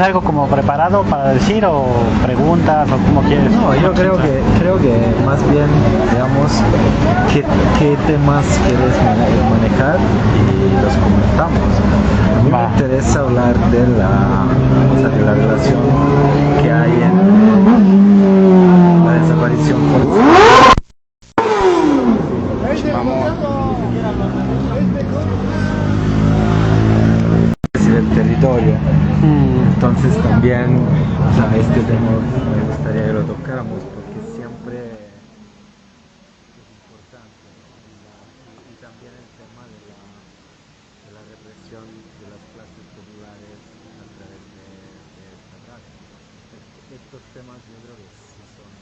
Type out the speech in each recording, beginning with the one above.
algo como preparado para decir o preguntas o cómo quieres? No, yo creo que más bien, digamos, qué temas quieres manejar y los comentamos. A mí me interesa hablar de la relación que hay en la desaparición forzada. Del territorio. Entonces también, o sea, este tema me gustaría que lo tocáramos porque siempre es importante, ¿no? Y también el tema de la represión de las clases populares a través de esta radio. Estos temas yo creo que sí son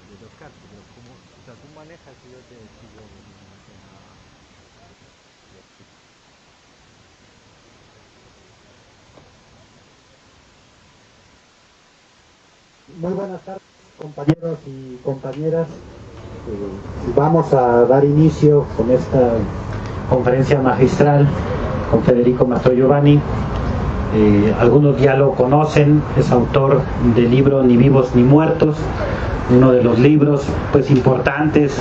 de tocarse, pero como, o sea, tú manejas y yo te sigo de una manera. Muy buenas tardes, compañeros y compañeras. Vamos a dar inicio con esta conferencia magistral con Federico Mastrogiovanni. Algunos ya lo conocen, es autor del libro Ni vivos ni muertos, uno de los libros pues importantes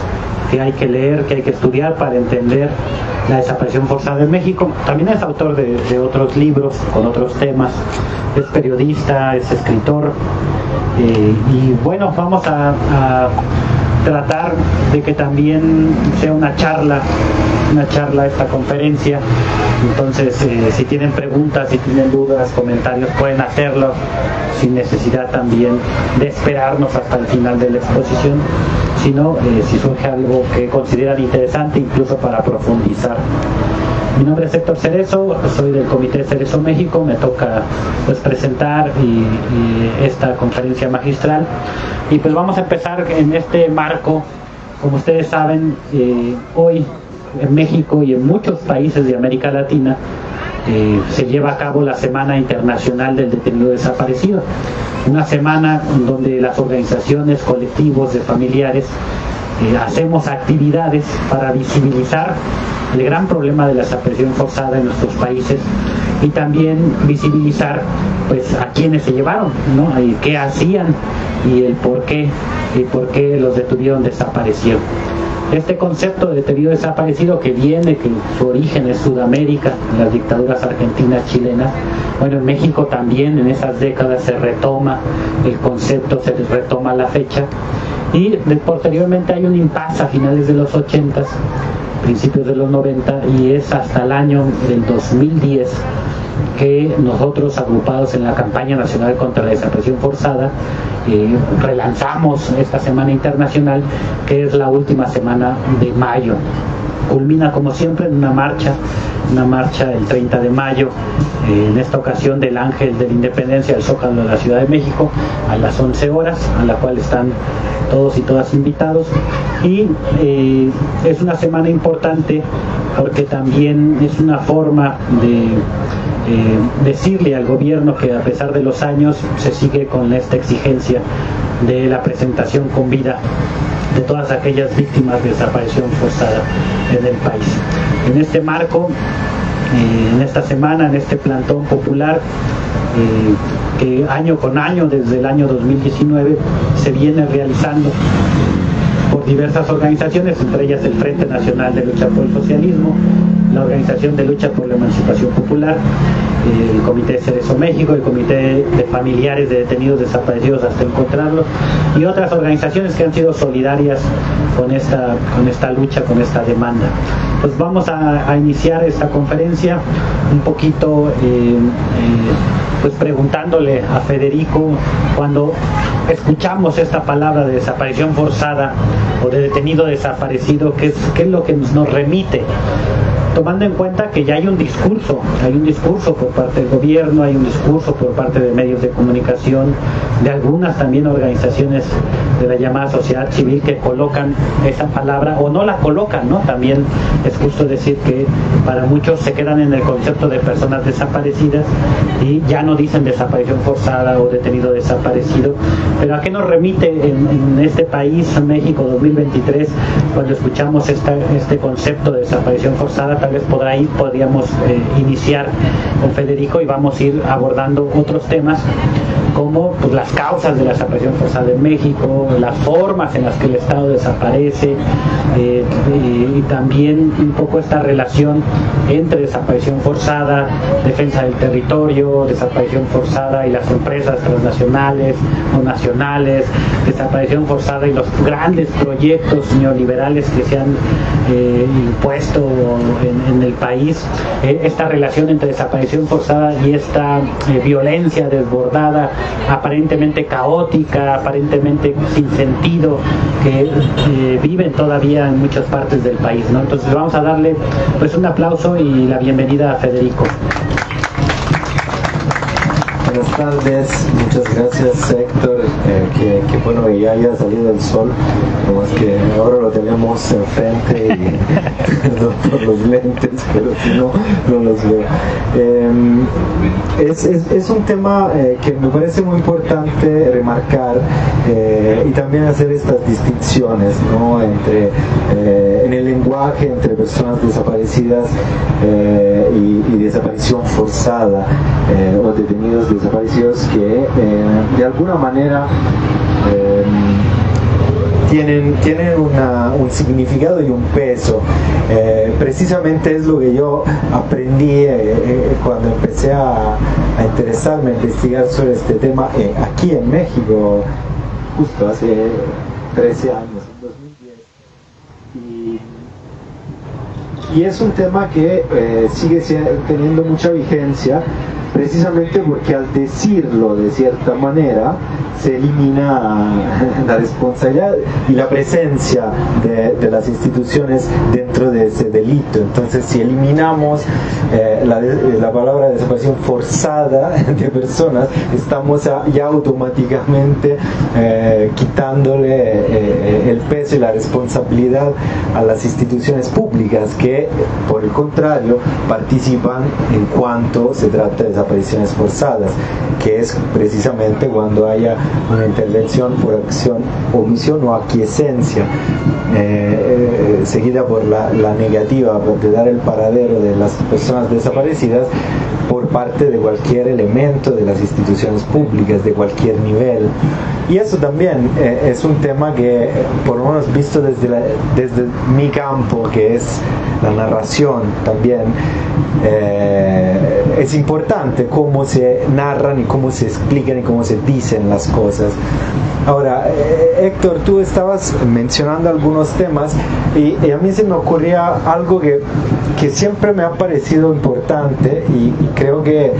que hay que leer, que hay que estudiar para entender la desaparición forzada en México. También es autor de otros libros con otros temas, es periodista, es escritor. Y bueno, vamos a tratar de que también sea una charla esta conferencia. Entonces, si tienen preguntas, si tienen dudas, comentarios, pueden hacerlo sin necesidad también de esperarnos hasta el final de la exposición, sino si surge algo que consideran interesante, incluso para profundizar. Mi nombre es Héctor Cerezo, soy del Comité Cerezo México, me toca pues presentar esta conferencia magistral y pues vamos a empezar en este marco. Como ustedes saben, hoy en México y en muchos países de América Latina se lleva a cabo la Semana Internacional del Detenido Desaparecido, una semana donde las organizaciones, colectivos de familiares hacemos actividades para visibilizar el gran problema de la desaparición forzada en nuestros países y también visibilizar pues a quienes se llevaron, ¿no? Y qué hacían y el por qué los detuvieron, desaparecieron. Este concepto de detenido desaparecido que su origen es Sudamérica, en las dictaduras argentinas, chilenas. Bueno, en México también en esas décadas se retoma el concepto, se retoma la fecha y posteriormente hay un impasse a finales de los 80s, principios de los 90 y es hasta el año del 2010 que nosotros, agrupados en la campaña nacional contra la desaparición forzada, relanzamos esta Semana Internacional, que es la última semana de mayo. Culmina como siempre en una marcha el 30 de mayo, en esta ocasión del Ángel de la Independencia del Zócalo de la Ciudad de México a las 11 horas, a la cual están todos y todas invitados. Y es una semana importante porque también es una forma de decirle al gobierno que a pesar de los años se sigue con esta exigencia de la presentación con vida de todas aquellas víctimas de desaparición forzada en el país. En este marco, en esta semana, en este plantón popular, que año con año, desde el año 2019, se viene realizando por diversas organizaciones, entre ellas el Frente Nacional de Lucha por el Socialismo, la Organización de Lucha por la Emancipación Popular, el Comité Cerezo México, el Comité de Familiares de Detenidos Desaparecidos hasta encontrarlos, y otras organizaciones que han sido solidarias con esta lucha, con esta demanda. Pues vamos a iniciar esta conferencia un poquito pues preguntándole a Federico, cuando escuchamos esta palabra de desaparición forzada o de detenido desaparecido, ¿qué es lo que nos remite? Tomando en cuenta que ya hay un discurso por parte del gobierno, hay un discurso por parte de medios de comunicación, de algunas también organizaciones de la llamada sociedad civil que colocan esa palabra o no la colocan, ¿no? También es justo decir que para muchos se quedan en el concepto de personas desaparecidas y ya no dicen desaparición forzada o detenido desaparecido. Pero ¿a qué nos remite en este país, México 2023, cuando escuchamos este concepto de desaparición forzada? Tal vez por ahí podríamos iniciar con Federico y vamos a ir abordando otros temas como pues, las causas de la desaparición forzada en México, las formas en las que el Estado desaparece, y también un poco esta relación entre desaparición forzada, defensa del territorio, desaparición forzada y las empresas transnacionales o nacionales, desaparición forzada y los grandes proyectos neoliberales que se han impuesto en el país, esta relación entre desaparición forzada y esta violencia desbordada, aparentemente caótica, aparentemente sin sentido, que viven todavía en muchas partes del país, ¿no? Entonces vamos a darle pues un aplauso y la bienvenida a Federico. Buenas tardes, muchas gracias Héctor, que bueno que ya haya salido el sol, como es que ahora lo tenemos enfrente y no por los lentes, pero si no, no los veo. Es un tema que me parece muy importante remarcar y también hacer estas distinciones, ¿no? Entre, en el lenguaje entre personas desaparecidas y desaparición forzada o detenidos desaparecidos que de alguna manera tienen un significado y un peso. Precisamente es lo que yo aprendí cuando empecé a interesarme, a investigar sobre este tema aquí en México, justo hace 13 años, en 2010. Y es un tema que sigue teniendo mucha vigencia, precisamente porque al decirlo de cierta manera se elimina la responsabilidad y la presencia de las instituciones dentro de ese delito. Entonces, si eliminamos la palabra desaparición forzada de personas, estamos ya automáticamente quitándole el peso y la responsabilidad a las instituciones públicas que, por el contrario, participan en cuanto se trata de desapariciones forzadas, que es precisamente cuando haya una intervención por acción, omisión o aquiescencia seguida por la negativa de dar el paradero de las personas desaparecidas por parte de cualquier elemento de las instituciones públicas de cualquier nivel. Y eso también es un tema que, por lo menos visto desde mi campo, que es la narración también, es importante cómo se narran y cómo se explican y cómo se dicen las cosas. Ahora, Héctor, tú estabas mencionando algunos temas y a mí se me ocurría algo que siempre me ha parecido importante y creo que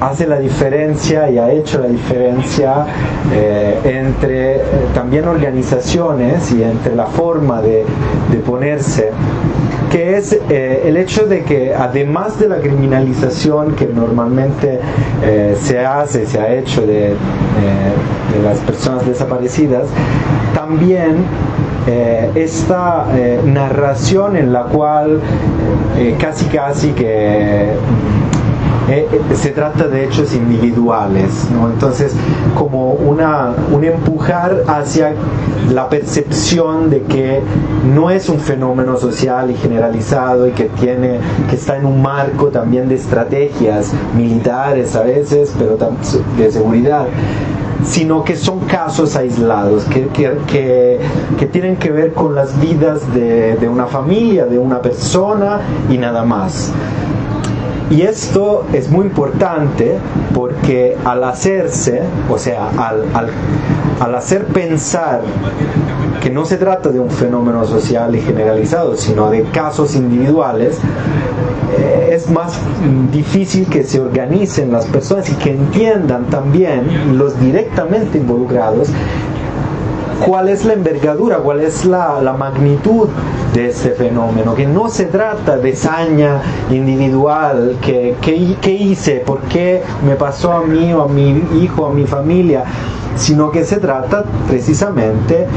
hace la diferencia y ha hecho la diferencia entre también organizaciones y entre la forma de ponerse, que es el hecho de que además de la criminalización que normalmente se ha hecho de las personas desaparecidas, también esta narración en la cual casi que se trata de hechos individuales, ¿no? Entonces, como un empujar hacia la percepción de que no es un fenómeno social y generalizado y que está en un marco también de estrategias militares a veces, pero de seguridad, sino que son casos aislados que tienen que ver con las vidas de una familia, de una persona y nada más. Y esto es muy importante porque al hacerse, o sea, al hacer pensar que no se trata de un fenómeno social y generalizado, sino de casos individuales, es más difícil que se organicen las personas y que entiendan también los directamente involucrados cuál es la envergadura, cuál es la magnitud de este fenómeno, que no se trata de saña individual, ¿qué hice? ¿Por qué me pasó a mí o a mi hijo, a mi familia? sino que se trata precisamente,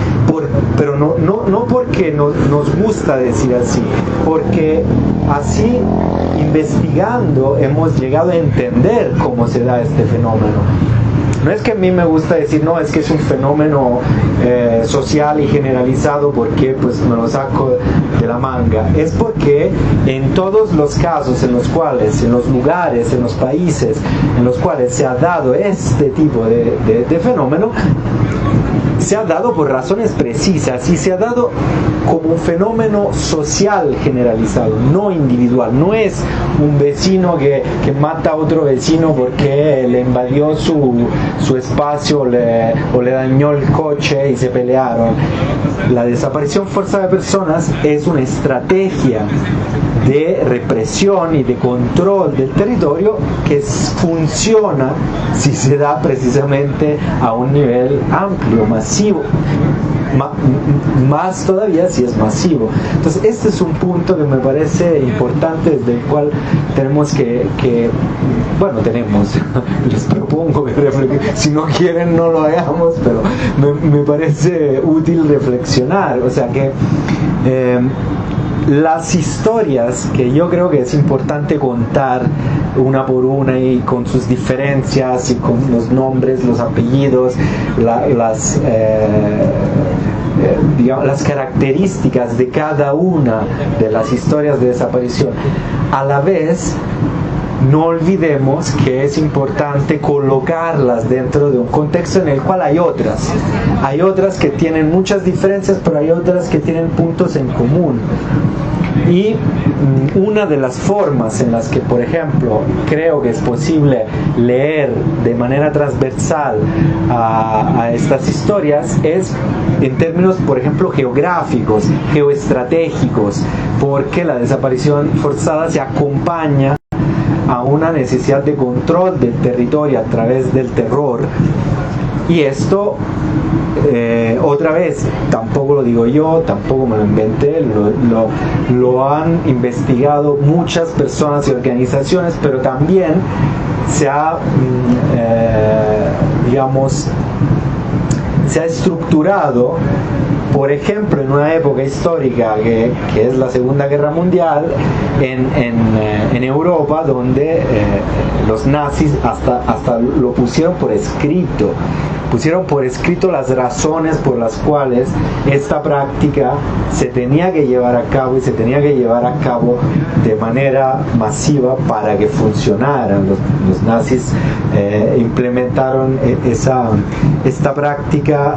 pero no porque nos gusta decir así, porque así, investigando, hemos llegado a entender cómo se da este fenómeno. No es que a mí me gusta decir, no, es que es un fenómeno social y generalizado porque pues me lo saco de la manga. Es porque en todos los casos en los cuales, en los lugares, en los países en los cuales se ha dado este tipo de fenómeno, se ha dado por razones precisas y se ha dado como un fenómeno social generalizado, no individual. No es un vecino que mata a otro vecino porque le invadió su espacio o le dañó el coche y se pelearon. La desaparición forzada de personas es una estrategia de represión y de control del territorio que funciona si se da precisamente a un nivel amplio, masivo, más todavía si es masivo. Entonces este es un punto que me parece importante, desde el cual tenemos les propongo que si no quieren no lo hagamos, pero me parece útil reflexionar, o sea que las historias que yo creo que es importante contar una por una y con sus diferencias y con los nombres, los apellidos, las características de cada una de las historias de desaparición. A la vez, no olvidemos que es importante colocarlas dentro de un contexto en el cual hay otras que tienen muchas diferencias, pero hay otras que tienen puntos en común. Y una de las formas en las que, por ejemplo, creo que es posible leer de manera transversal a estas historias es en términos, por ejemplo, geográficos, geoestratégicos, porque la desaparición forzada se acompaña a una necesidad de control del territorio a través del terror. Y esto, otra vez, tampoco lo digo yo, tampoco me lo inventé, lo han investigado muchas personas y organizaciones, pero también se ha, se ha estructurado, por ejemplo, en una época histórica que es la Segunda Guerra Mundial, en Europa, donde los nazis hasta lo pusieron por escrito. Pusieron por escrito las razones por las cuales esta práctica se tenía que llevar a cabo y se tenía que llevar a cabo de manera masiva para que funcionara. Los nazis implementaron esta práctica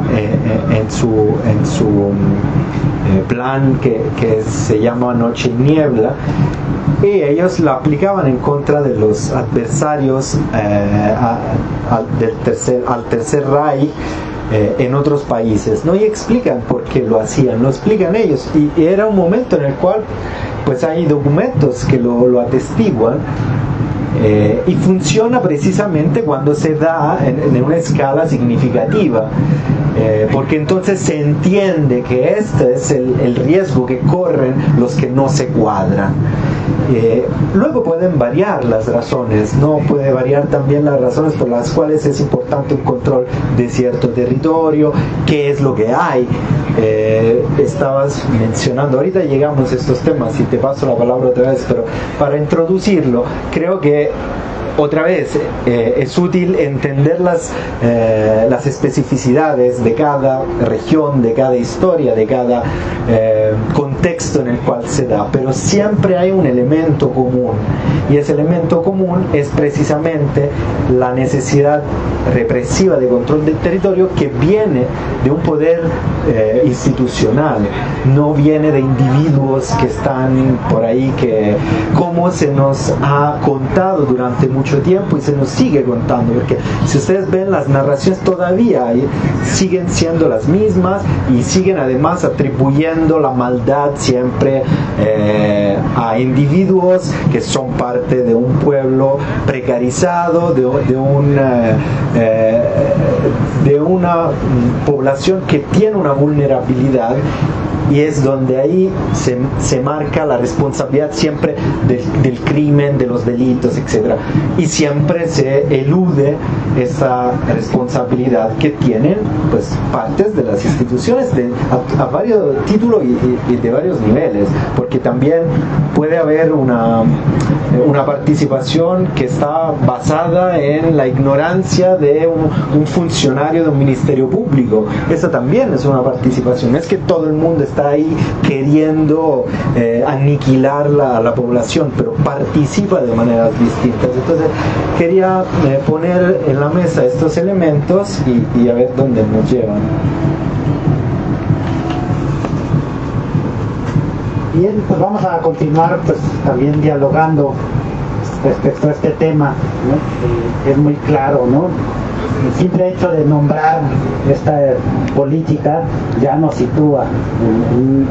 en su plan que se llama Noche y Niebla, y ellos la aplicaban en contra de los adversarios al Tercer Reich en otros países, ¿no? Y explican por qué lo hacían, lo explican ellos, y era un momento en el cual pues hay documentos que lo atestiguan. Y funciona precisamente cuando se da en una escala significativa, porque entonces se entiende que este es el riesgo que corren los que no se cuadran. Luego pueden variar las razones, ¿no? Puede variar también las razones por las cuales es importante un control de cierto territorio, qué es lo que hay. Estabas mencionando, ahorita llegamos a estos temas y te paso la palabra otra vez, pero para introducirlo, creo que otra vez es útil entender las especificidades de cada región, de cada historia, de cada contexto en el cual se da, pero siempre hay un elemento común, y ese elemento común es precisamente la necesidad represiva de control del territorio, que viene de un poder institucional, no viene de individuos que están por ahí, que como se nos ha contado durante mucho tiempo y se nos sigue contando, porque si ustedes ven las narraciones todavía siguen siendo las mismas y siguen además atribuyendo la maldad siempre a individuos que son parte de un pueblo precarizado, de una población que tiene una vulnerabilidad y es donde ahí se marca la responsabilidad siempre del crimen, de los delitos, etc. Y siempre se elude esa responsabilidad que tienen pues partes de las instituciones a varios títulos y de varios niveles, porque también puede haber una participación que está basada en la ignorancia de un funcionario de un ministerio público. Esa también es una participación. Es que todo el mundo está ahí queriendo aniquilar a la población, pero participa de maneras distintas. Entonces quería poner en la mesa estos elementos y a ver dónde nos llevan. Bien, pues vamos a continuar pues también dialogando respecto a este tema, ¿no? Es muy claro, ¿no? El simple hecho de nombrar esta política ya nos sitúa en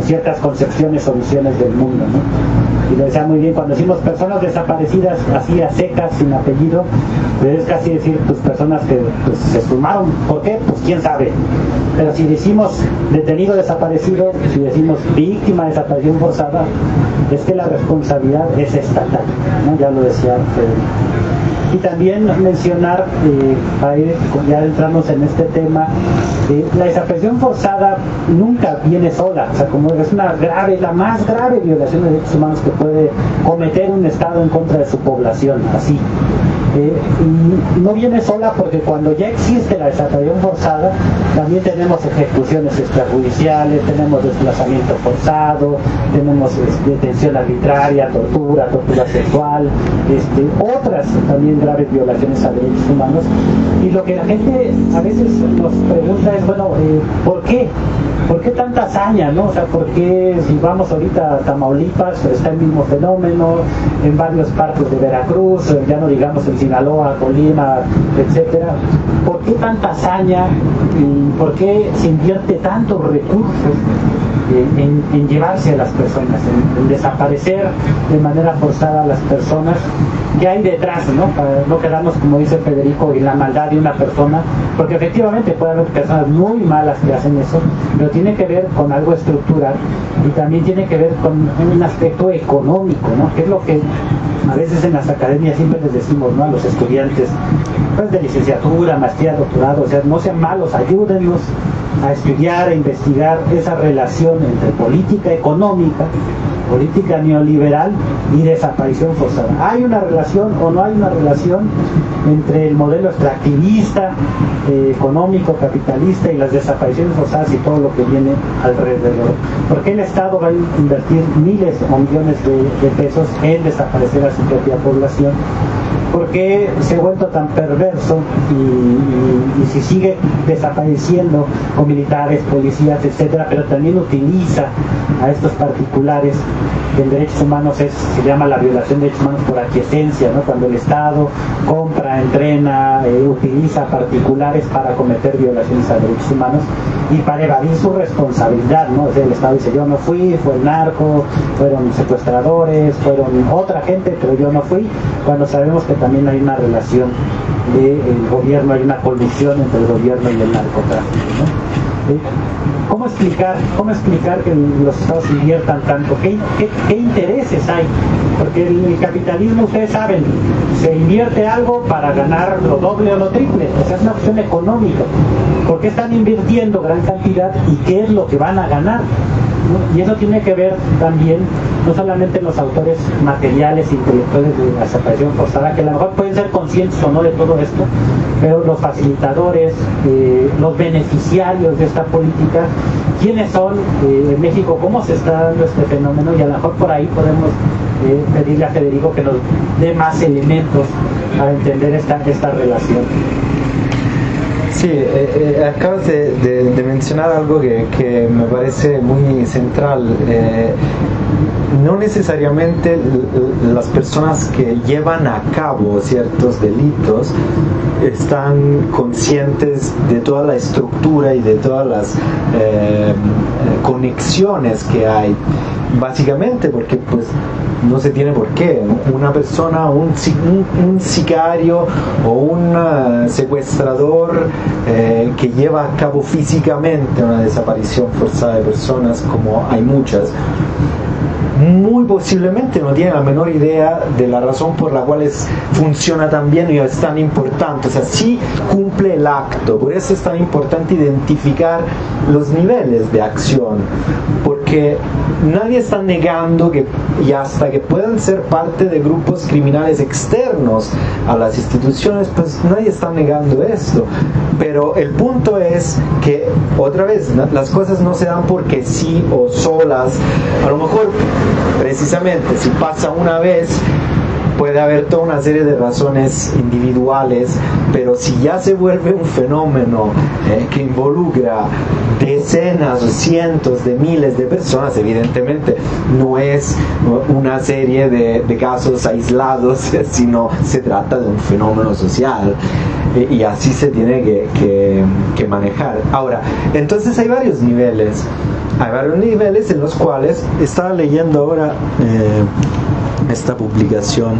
ciertas concepciones o visiones del mundo, ¿no? Y lo decía muy bien, cuando decimos personas desaparecidas así a secas, sin apellido, pues es casi decir pues personas que pues, se sumaron. ¿Por qué? Pues quién sabe. Pero si decimos detenido desaparecido, si decimos víctima de desaparición forzada, es que la responsabilidad es estatal, ¿no? Ya lo decía Federico. Y también mencionar, para ir ya entramos en este tema, la desaparición forzada nunca viene sola, o sea, como es la más grave violación de derechos humanos que puede cometer un Estado en contra de su población, así. Y no viene sola porque cuando ya existe la desaparición forzada, también tenemos ejecuciones extrajudiciales, tenemos desplazamiento forzado, tenemos detención arbitraria, tortura sexual, otras también graves violaciones a derechos humanos. Y lo que la gente a veces nos pregunta es, bueno, ¿por qué? ¿Por qué tanta hazaña, no? O sea, ¿por qué si vamos ahorita a Tamaulipas está el mismo fenómeno, en varias partes de Veracruz, ya no digamos en Sinaloa, Colima, etcétera? ¿Por qué tanta hazaña y por qué se invierte tantos recursos en llevarse a las personas, en desaparecer de manera forzada a las personas? ¿Qué hay detrás, no? Para no quedarnos, como dice Federico, en la maldad de una persona, porque efectivamente puede haber personas muy malas que hacen eso, pero tiene que ver con algo estructural y también tiene que ver con un aspecto económico, ¿no? Que es lo que a veces en las academias siempre les decimos, ¿no? A los estudiantes pues, de licenciatura, maestría, doctorado, o sea, no sean malos, ayúdennos a estudiar, a investigar esa relación entre política económica, política neoliberal y desaparición forzada. ¿Hay una relación o no hay una relación entre el modelo extractivista, económico, capitalista y las desapariciones forzadas y todo lo que viene alrededor? ¿Por qué el Estado va a invertir miles o millones de pesos en desaparecer a su propia población? ¿Por qué se ha vuelto tan perverso y si sigue desapareciendo con militares, policías, etcétera, pero también utiliza a estos particulares que en derechos humanos se llama la violación de derechos humanos por aquiescencia, ¿no? Cuando el Estado compra, entrena, utiliza particulares para cometer violaciones a derechos humanos y para evadir su responsabilidad, ¿no? O sea, el Estado dice, yo no fui, fue el narco, fueron secuestradores, fueron otra gente, pero yo no fui, cuando sabemos que también hay una relación del gobierno, hay una colusión entre el gobierno y el narcotráfico, ¿no? ¿Cómo explicar que los estados inviertan tanto? ¿Qué intereses hay? Porque el capitalismo, ustedes saben, se invierte algo para ganar lo doble o lo triple, o sea, es una opción económica. ¿Por qué están invirtiendo gran cantidad y qué es lo que van a ganar? ¿No? Y eso tiene que ver también, no solamente los autores materiales, intelectuales de la desaparición forzada, que a lo mejor pueden ser conscientes o no de todo esto, pero los facilitadores, los beneficiarios de esta política, quiénes son en México, cómo se está dando este fenómeno, y a lo mejor por ahí podemos pedirle a Federico que nos dé más elementos para entender esta relación. Sí, acabas de mencionar algo que me parece muy central. No necesariamente las personas que llevan a cabo ciertos delitos están conscientes de toda la estructura y de todas las conexiones que hay. básicamente porque pues no se tiene por qué. Una persona, un sicario o un secuestrador que lleva a cabo físicamente una desaparición forzada de personas, como hay muchas, muy posiblemente no tiene la menor idea de la razón por la cual funciona tan bien y es tan importante. O sea, sí cumple el acto. Por eso es tan importante identificar los niveles de acción, porque nadie está negando que, y hasta que puedan ser parte de grupos criminales externos a las instituciones, pues nadie está negando esto. Pero el punto es que, otra vez, las cosas no se dan porque sí o solas. A lo mejor, precisamente, si pasa una vez, puede haber toda una serie de razones individuales, pero si ya se vuelve un fenómeno que involucra decenas o cientos de miles de personas, evidentemente no es una serie de casos aislados, sino se trata de un fenómeno social. Y así se tiene que manejar. Ahora, entonces hay varios niveles en los cuales estaba leyendo ahora esta publicación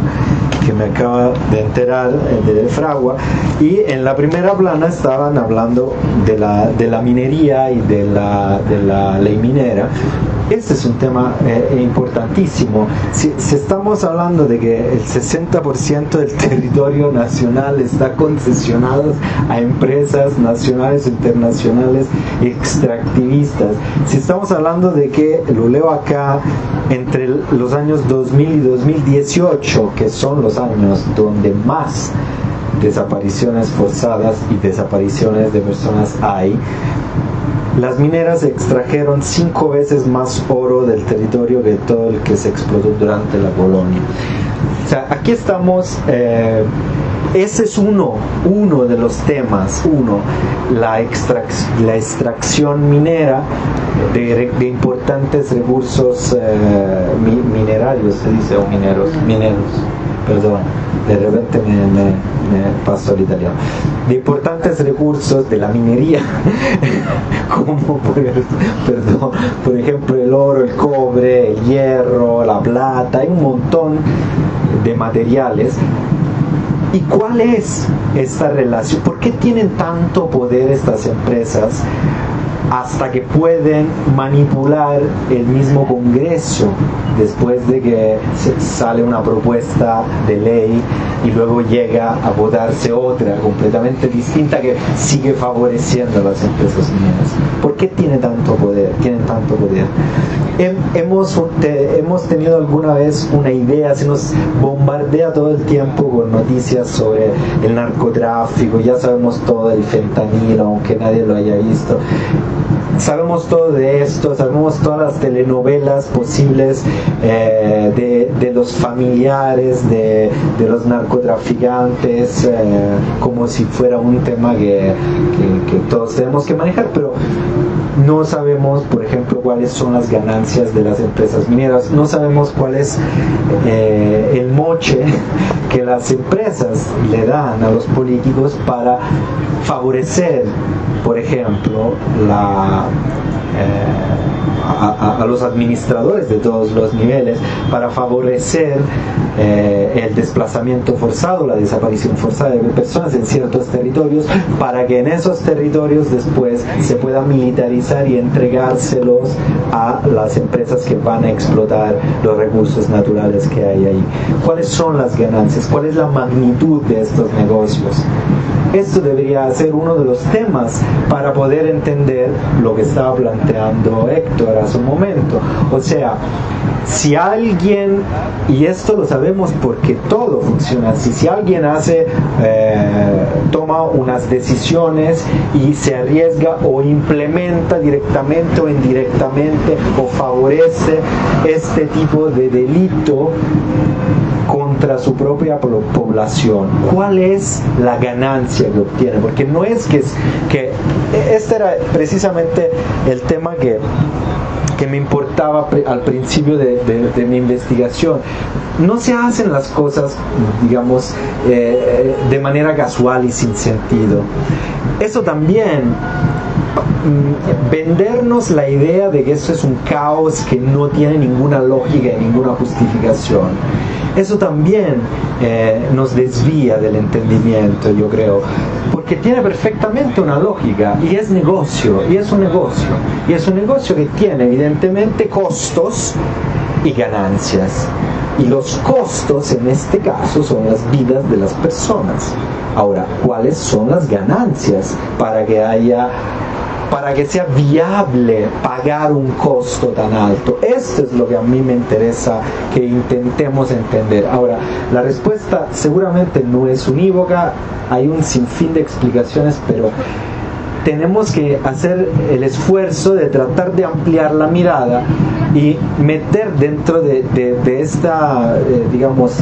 que me acaba de enterar de Fragua, y en la primera plana estaban hablando de la minería y de la ley minera. Este es un tema importantísimo. Si estamos hablando de que el 60% del territorio nacional está concesionado a empresas nacionales o internacionales extractivistas, si estamos hablando de que, lo leo acá, entre los años 2000 y 2018, que son los años donde más desapariciones forzadas y desapariciones de personas hay, las mineras extrajeron 5 veces más oro del territorio que todo el que se explotó durante la colonia. O sea, aquí estamos, ese es uno de los temas, la extracción minera de importantes recursos minerarios, se dice, o mineros, perdón, de repente me paso al italiano, de importantes recursos de la minería, como por ejemplo el oro, el cobre, el hierro, la plata, hay un montón de materiales. ¿Y cuál es esta relación? ¿Por qué tienen tanto poder estas empresas hasta que pueden manipular el mismo Congreso después de que sale una propuesta de ley y luego llega a votarse otra completamente distinta que sigue favoreciendo a las empresas mineras? ¿Por qué tienen tanto poder? Hemos tenido alguna vez una idea, se nos bombardea todo el tiempo con noticias sobre el narcotráfico, ya sabemos todo del fentanilo, aunque nadie lo haya visto. Sabemos todo de esto, sabemos todas las telenovelas posibles de los familiares de los narcotraficantes, como si fuera un tema que todos tenemos que manejar, pero no sabemos, por ejemplo, cuáles son las ganancias de las empresas mineras, no sabemos cuál es el moche que las empresas le dan a los políticos para favorecer, por ejemplo, a los administradores de todos los niveles, para favorecer el desplazamiento forzado, la desaparición forzada de personas en ciertos territorios, para que en esos territorios después se pueda militarizar y entregárselos a las empresas que van a explotar los recursos naturales que hay ahí. ¿Cuáles son las ganancias? ¿Cuál es la magnitud de estos negocios? Esto debería ser uno de los temas para poder entender lo que estaba planteando Héctor hace un momento. O sea, si alguien, y esto lo sabemos porque todo funciona así, si alguien toma unas decisiones y se arriesga o implementa directamente o indirectamente o favorece este tipo de delito contra su propia población, ¿cuál es la ganancia que obtiene? Porque no es que este era precisamente el tema que me importaba al principio de mi investigación. No se hacen las cosas, digamos, de manera casual y sin sentido. Eso también vendernos la idea de que eso es un caos que no tiene ninguna lógica y ninguna justificación. Eso también nos desvía del entendimiento, yo creo, porque tiene perfectamente una lógica y es negocio, y es un negocio, y es un negocio que tiene evidentemente costos y ganancias. Y los costos en este caso son las vidas de las personas. Ahora, ¿cuáles son las ganancias para que sea viable pagar un costo tan alto? Esto es lo que a mí me interesa que intentemos entender. Ahora, la respuesta seguramente no es unívoca, hay un sinfín de explicaciones, pero tenemos que hacer el esfuerzo de tratar de ampliar la mirada y meter dentro de esta, digamos,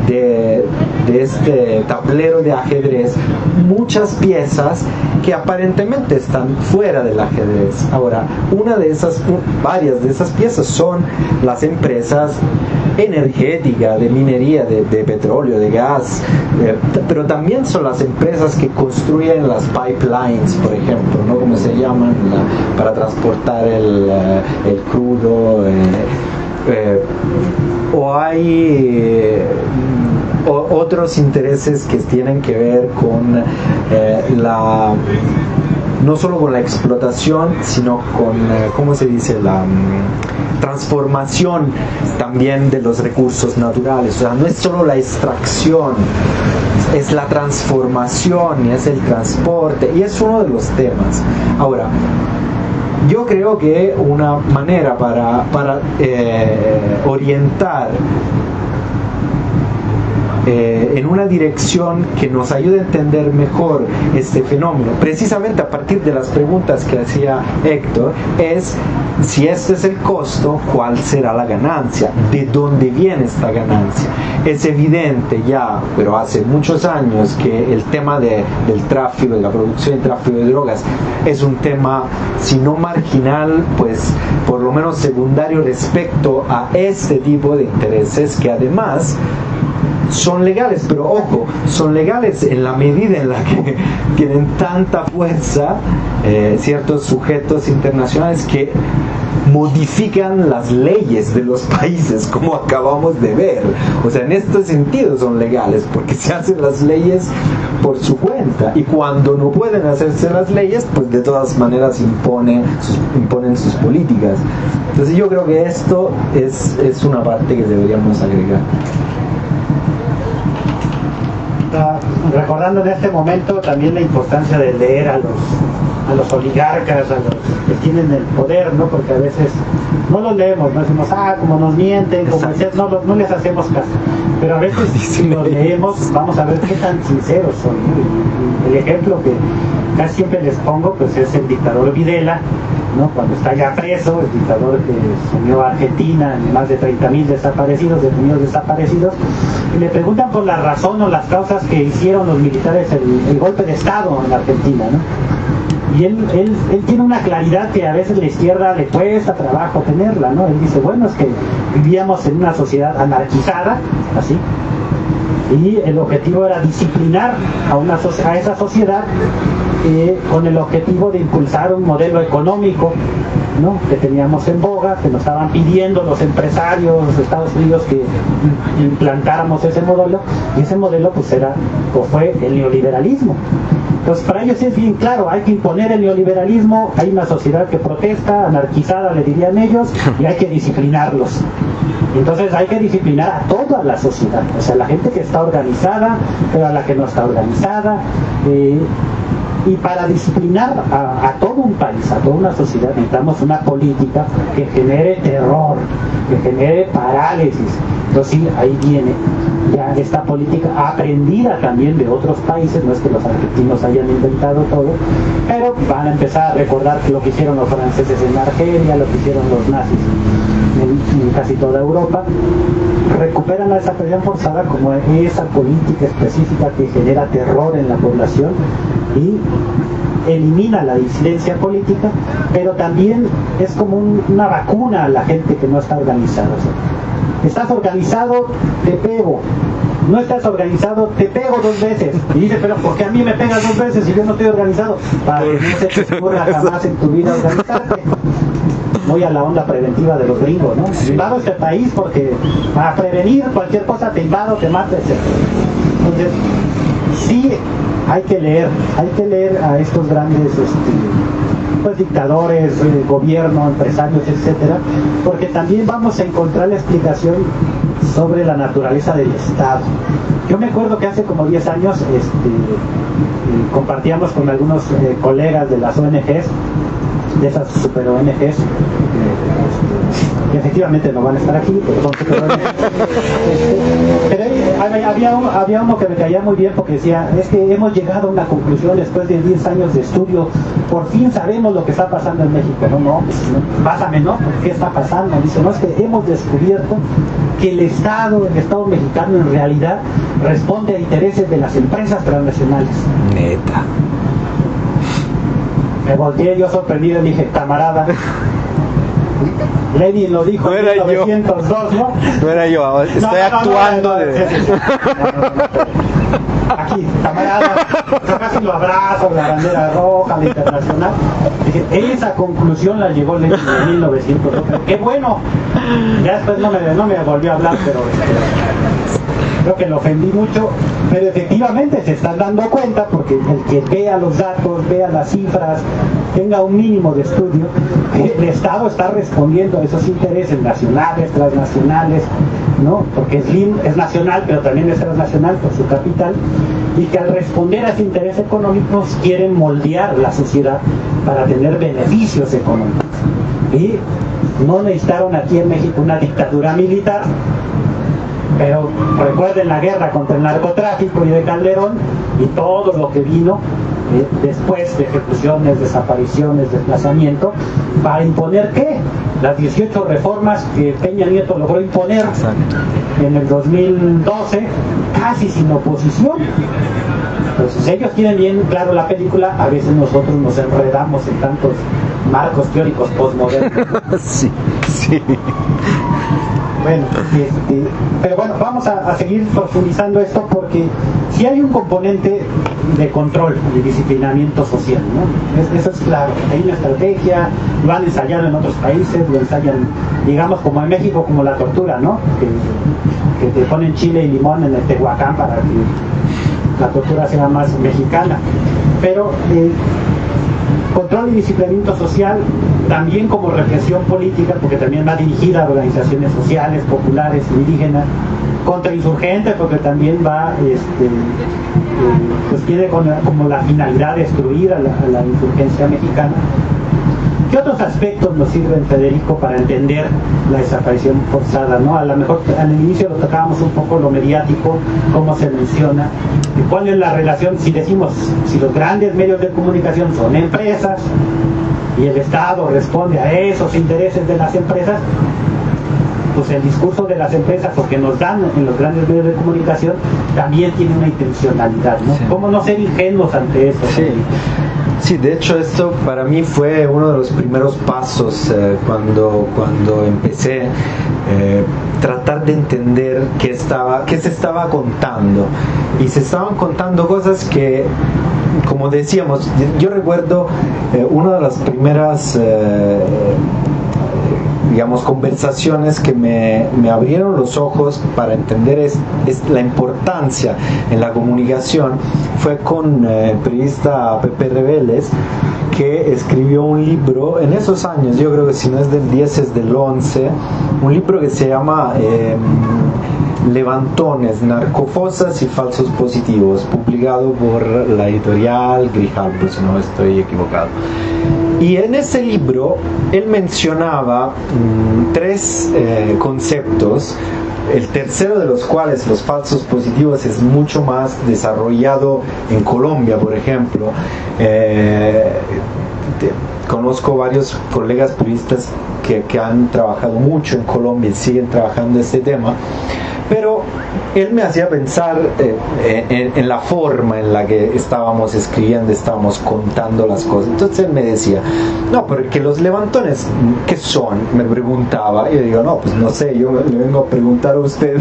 de este tablero de ajedrez muchas piezas que aparentemente están fuera del ajedrez. Ahora, varias de esas piezas son las empresas energéticas, de minería, de petróleo, de gas, pero también son las empresas que construyen las pipelines, por ejemplo, ¿no? Como se llaman, para transportar el crudo, o hay otros intereses que tienen que ver con no solo con la explotación, sino con, ¿cómo se dice?, la transformación también de los recursos naturales. O sea, no es solo la extracción, es la transformación y es el transporte, y es uno de los temas. Ahora, yo creo que una manera para orientar en una dirección que nos ayude a entender mejor este fenómeno, precisamente a partir de las preguntas que hacía Héctor, es si este es el costo, ¿cuál será la ganancia? ¿De dónde viene esta ganancia? Es evidente ya, pero hace muchos años, que el tema del tráfico, de la producción y tráfico de drogas, es un tema, si no marginal, pues por lo menos secundario respecto a este tipo de intereses que además son legales, pero ojo, son legales en la medida en la que tienen tanta fuerza ciertos sujetos internacionales que modifican las leyes de los países, como acabamos de ver. O sea, en este sentido son legales, porque se hacen las leyes por su cuenta, y cuando no pueden hacerse las leyes, pues de todas maneras imponen sus políticas. Entonces yo creo que esto es una parte que deberíamos agregar. Recordando en este momento también la importancia de leer a los oligarcas, a los que tienen el poder, ¿no? Porque a veces no los leemos, no decimos, como nos mienten, como decías, no les hacemos caso. Pero a veces si los leemos, vamos a ver qué tan sinceros son, ¿no? Y el ejemplo que casi siempre les pongo, pues es el dictador Videla, ¿no? Cuando está ya preso, el dictador que sumió a Argentina en más de 30.000 detenidos desaparecidos, y le preguntan por la razón o las causas que hicieron los militares el golpe de Estado en Argentina, ¿no? Y él tiene una claridad que a veces la izquierda le cuesta trabajo tenerla, ¿no? Él dice, bueno, es que vivíamos en una sociedad anarquizada, así, y el objetivo era disciplinar a esa sociedad con el objetivo de impulsar un modelo económico, ¿no? Que teníamos en boga, que nos estaban pidiendo los empresarios de Estados Unidos que implantáramos ese modelo, y ese modelo pues fue el neoliberalismo. Entonces para ellos es bien claro, hay que imponer el neoliberalismo, hay una sociedad que protesta, anarquizada le dirían ellos, y hay que disciplinarlos. Entonces hay que disciplinar a toda la sociedad, o sea, la gente que está organizada, pero a la que no está organizada, y para disciplinar a todo un país, a toda una sociedad, necesitamos una política que genere terror, que genere parálisis. Entonces sí, ahí viene ya esta política aprendida también de otros países, no es que los argentinos hayan inventado todo, pero van a empezar a recordar lo que hicieron los franceses en Argelia, lo que hicieron los nazis en casi toda Europa. Recuperan la desaparición forzada como esa política específica que genera terror en la población y elimina la disidencia política, pero también es como una vacuna a la gente que no está organizada. O sea, Estás organizado, te pego. No estás organizado, te pego 2 veces. Y dice, pero ¿por qué a mí me pegas 2 veces si yo no estoy organizado? Para que no se te ocurra jamás en tu vida organizarte. Muy a la onda preventiva de los gringos, ¿no? Sí. Invado este país porque para prevenir cualquier cosa te invado, te mato, etc. Entonces, sí hay que leer a estos grandes pues dictadores, gobierno, empresarios, etcétera, porque también vamos a encontrar la explicación sobre la naturaleza del Estado. Yo me acuerdo que hace como 10 años compartíamos con algunos colegas de las ONGs, de esas super ONGs, que efectivamente no van a estar aquí, pero son super ONGs. Pero había uno que me caía muy bien porque decía, es que hemos llegado a una conclusión después de 10 años de estudio, por fin sabemos lo que está pasando en México. No, pásame, ¿no? ¿Qué está pasando? Dice, no, es que hemos descubierto que el Estado mexicano en realidad responde a intereses de las empresas transnacionales. Neta. Me volteé yo sorprendido y dije, camarada, Lenin lo dijo No en era 1902, ¿no? No era yo, estoy actuando de... Aquí, camarada, yo casi lo abrazo, la bandera roja, la internacional. Dije, esa conclusión la llegó Lenin en 1902. ¡Qué bueno! Ya después no me volvió a hablar, pero creo que lo ofendí mucho, pero efectivamente se están dando cuenta, porque el que vea los datos, vea las cifras, tenga un mínimo de estudio, el Estado está respondiendo a esos intereses nacionales, transnacionales, ¿no? Porque Slim es nacional, pero también es transnacional por su capital, y que al responder a ese interés económico quieren moldear la sociedad para tener beneficios económicos. Y no necesitaron aquí en México una dictadura militar, pero recuerden la guerra contra el narcotráfico y de Calderón y todo lo que vino después de ejecuciones, desapariciones, desplazamiento, para imponer ¿qué? Las 18 reformas que Peña Nieto logró imponer. Exacto. En el 2012, casi sin oposición. Entonces ellos tienen bien claro la película, a veces nosotros nos enredamos en tantos marcos teóricos postmodernos. Sí, sí. Bueno, pero bueno, vamos a seguir profundizando esto porque si hay un componente de control, de disciplinamiento social, ¿no? Eso es claro. Hay una estrategia, lo han ensayado en otros países, lo ensayan, digamos, como en México, como la tortura, ¿no? Que te ponen chile y limón en el Tehuacán para que la tortura sea más mexicana. Pero control y disciplinamiento social también como represión política, porque también va dirigida a organizaciones sociales, populares, indígenas, contrainsurgente, porque también va, pues tiene como la finalidad de destruir a la insurgencia mexicana. ¿Qué otros aspectos nos sirven, Federico, para entender la desaparición forzada, ¿no? A lo mejor al inicio lo tocábamos un poco lo mediático, cómo se menciona, y cuál es la relación, si decimos, si los grandes medios de comunicación son empresas y el Estado responde a esos intereses de las empresas, pues el discurso de las empresas, o que nos dan en los grandes medios de comunicación, también tiene una intencionalidad, ¿no? Sí. ¿Cómo no ser ingenuos ante eso? Sí. Sí, de hecho esto para mí fue uno de los primeros pasos cuando empecé tratar de entender qué se estaba contando. Y se estaban contando cosas que, como decíamos, yo recuerdo una de las primeras digamos, conversaciones que me abrieron los ojos para entender es la importancia en la comunicación, fue con el periodista Pepe Reveles, que escribió un libro en esos años, yo creo que si no es del 10 es del 11, un libro que se llama Levantones, narcofosas y falsos positivos, publicado por la editorial Grijalbo, si no estoy equivocado. Y en ese libro él mencionaba tres conceptos, el tercero de los cuales, los falsos positivos, es mucho más desarrollado en Colombia, por ejemplo. Conozco varios colegas periodistas que han trabajado mucho en Colombia y siguen trabajando este tema. pero él me hacía pensar en la forma en la que estábamos escribiendo, estábamos contando las cosas. Entonces él me decía, no, porque los levantones, ¿qué son? Me preguntaba, y yo digo, no, pues no sé, yo le vengo a preguntar a usted.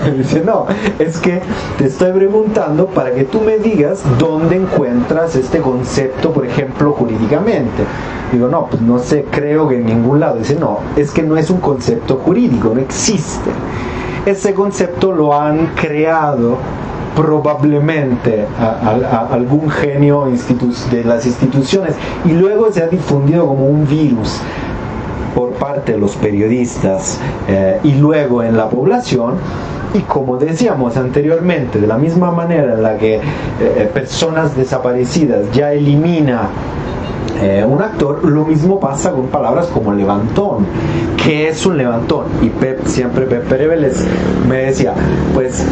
Me dice, no, es que te estoy preguntando para que tú me digas dónde encuentras este concepto, por ejemplo, jurídicamente. Digo, no, pues no sé, creo que en ningún lado. Dice, no, es que no es un concepto jurídico, no existe. Ese concepto lo han creado probablemente a algún genio de las instituciones y luego se ha difundido como un virus por parte de los periodistas y luego en la población. Y como decíamos anteriormente, de la misma manera en la que personas desaparecidas ya elimina un actor, lo mismo pasa con palabras como levantón. ¿Qué es un levantón? Y siempre Pep Pereveles me decía, pues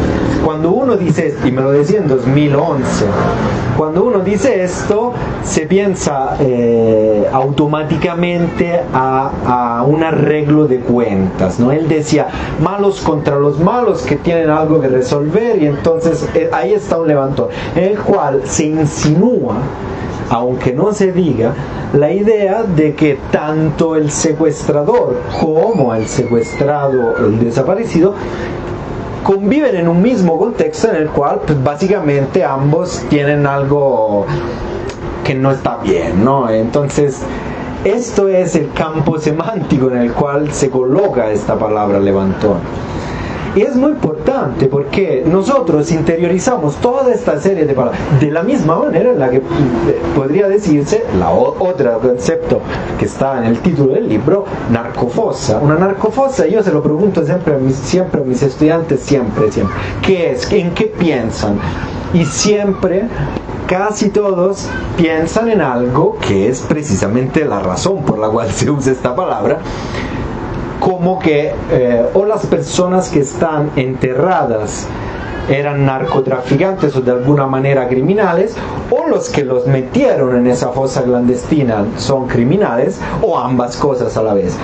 cuando uno dice, y me lo decía en 2011, cuando uno dice esto se piensa automáticamente a un arreglo de cuentas, ¿no? Él decía malos contra los malos que tienen algo que resolver, y entonces ahí está un levantón en el cual se insinúa, aunque no se diga, la idea de que tanto el secuestrador como el secuestrado, el desaparecido, conviven en un mismo contexto en el cual pues, básicamente ambos tienen algo que no está bien, ¿no? Entonces, esto es el campo semántico en el cual se coloca esta palabra levantón. Y es muy importante porque nosotros interiorizamos toda esta serie de palabras de la misma manera en la que podría decirse otro concepto que está en el título del libro, narcofosa. Una narcofosa, yo se lo pregunto siempre a mis estudiantes, siempre. ¿Qué es? ¿En qué piensan? Y siempre, casi todos piensan en algo que es precisamente la razón por la cual se usa esta palabra, como que o las personas que están enterradas eran narcotraficantes o de alguna manera criminales, o los que los metieron en esa fosa clandestina son criminales, o ambas cosas a la vez.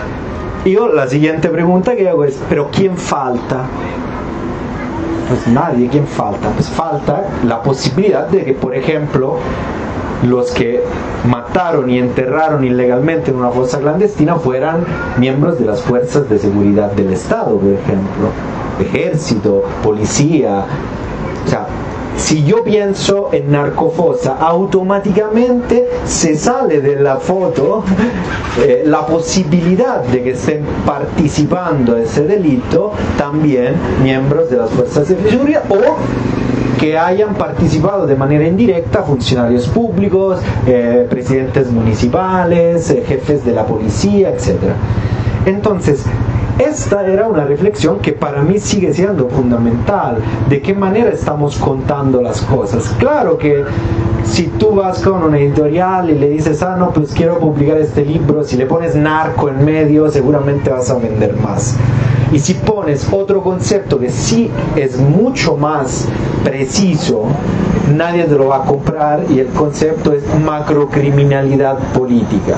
Y yo la siguiente pregunta que hago es, ¿pero quién falta? Pues nadie. ¿Quién falta? Pues falta la posibilidad de que, por ejemplo, los que mataron y enterraron ilegalmente en una fosa clandestina fueran miembros de las fuerzas de seguridad del Estado, por ejemplo, ejército, policía. O sea, si yo pienso en narcofosa, automáticamente se sale de la foto la posibilidad de que estén participando de ese delito también miembros de las fuerzas de seguridad, o que hayan participado de manera indirecta funcionarios públicos, presidentes municipales, jefes de la policía, etc. Entonces, esta era una reflexión que para mí sigue siendo fundamental. ¿De qué manera estamos contando las cosas? Claro que si tú vas con una editorial y le dices, no, pues quiero publicar este libro, si le pones narco en medio, seguramente vas a vender más. Y si pones otro concepto que sí es mucho más preciso, nadie te lo va a comprar, y el concepto es macrocriminalidad política,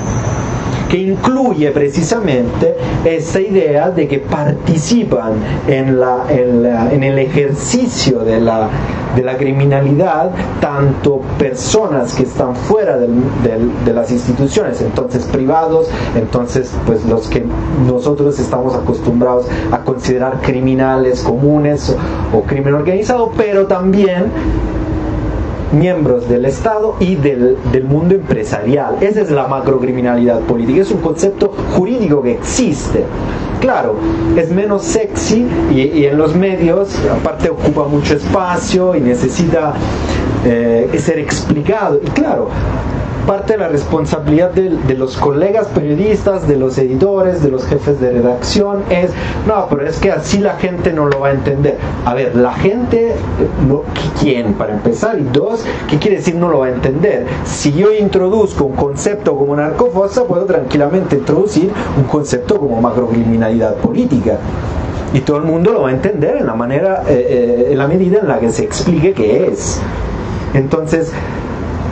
que incluye precisamente esta idea de que participan en el ejercicio de la criminalidad tanto personas que están fuera de las instituciones, entonces privados, entonces pues los que nosotros estamos acostumbrados a considerar criminales comunes o crimen organizado, pero también miembros del Estado y del mundo empresarial. Esa es la macrocriminalidad política, es un concepto jurídico que existe. Claro, es menos sexy y en los medios aparte ocupa mucho espacio y necesita ser explicado. Y claro, parte de la responsabilidad de los colegas periodistas, de los editores, de los jefes de redacción es, no, pero es que así la gente no lo va a entender. A ver, la gente, ¿quién? Para empezar, y dos, ¿qué quiere decir no lo va a entender? Si yo introduzco un concepto como narcofosa, puedo tranquilamente introducir un concepto como macrocriminalidad política. Y todo el mundo lo va a entender en la medida en la que se explique qué es. Entonces,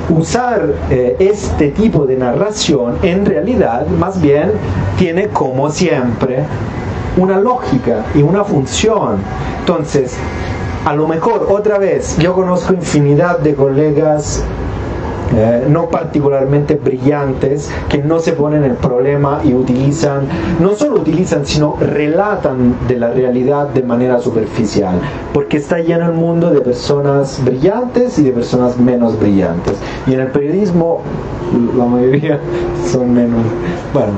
usar este tipo de narración en realidad más bien tiene como siempre una lógica y una función. Entonces, a lo mejor, otra vez, yo conozco infinidad de colegas no particularmente brillantes que no se ponen el problema y utilizan, no solo utilizan, sino relatan de la realidad de manera superficial, porque está lleno el mundo de personas brillantes y de personas menos brillantes, y en el periodismo la mayoría son menos, bueno,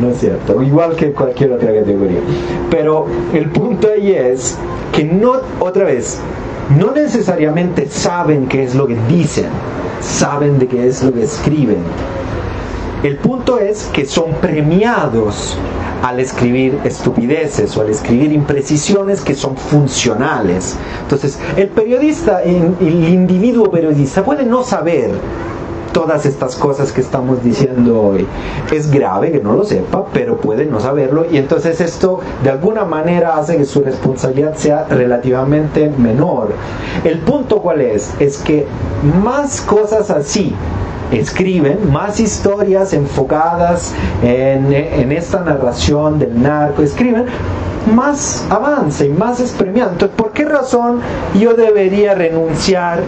no es cierto, igual que cualquier otra categoría, pero el punto ahí es que no, otra vez, no necesariamente saben qué es lo que dicen, saben de qué es lo que escriben. El punto es que son premiados al escribir estupideces o al escribir imprecisiones que son funcionales. Entonces, el periodista, el individuo periodista puede no saber todas estas cosas que estamos diciendo hoy. Es grave que no lo sepa, pero puede no saberlo, y entonces esto de alguna manera hace que su responsabilidad sea relativamente menor. El punto ¿cuál es? Es que más cosas así escriben, más historias enfocadas en esta narración del narco escriben, más avanza y más es premiado. Entonces, ¿por qué razón yo debería renunciar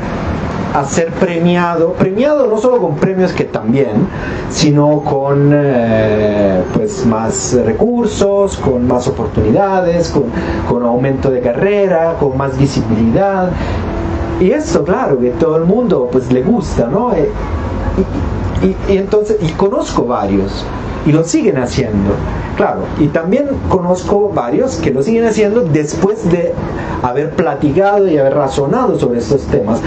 a ser premiado no solo con premios, que también, sino con pues más recursos, con más oportunidades, con aumento de carrera, con más visibilidad? Y esto, claro, que todo el mundo pues le gusta, ¿no? Y entonces, y conozco varios y lo siguen haciendo, claro, y también conozco varios que lo siguen haciendo después de haber platicado y haber razonado sobre estos temas,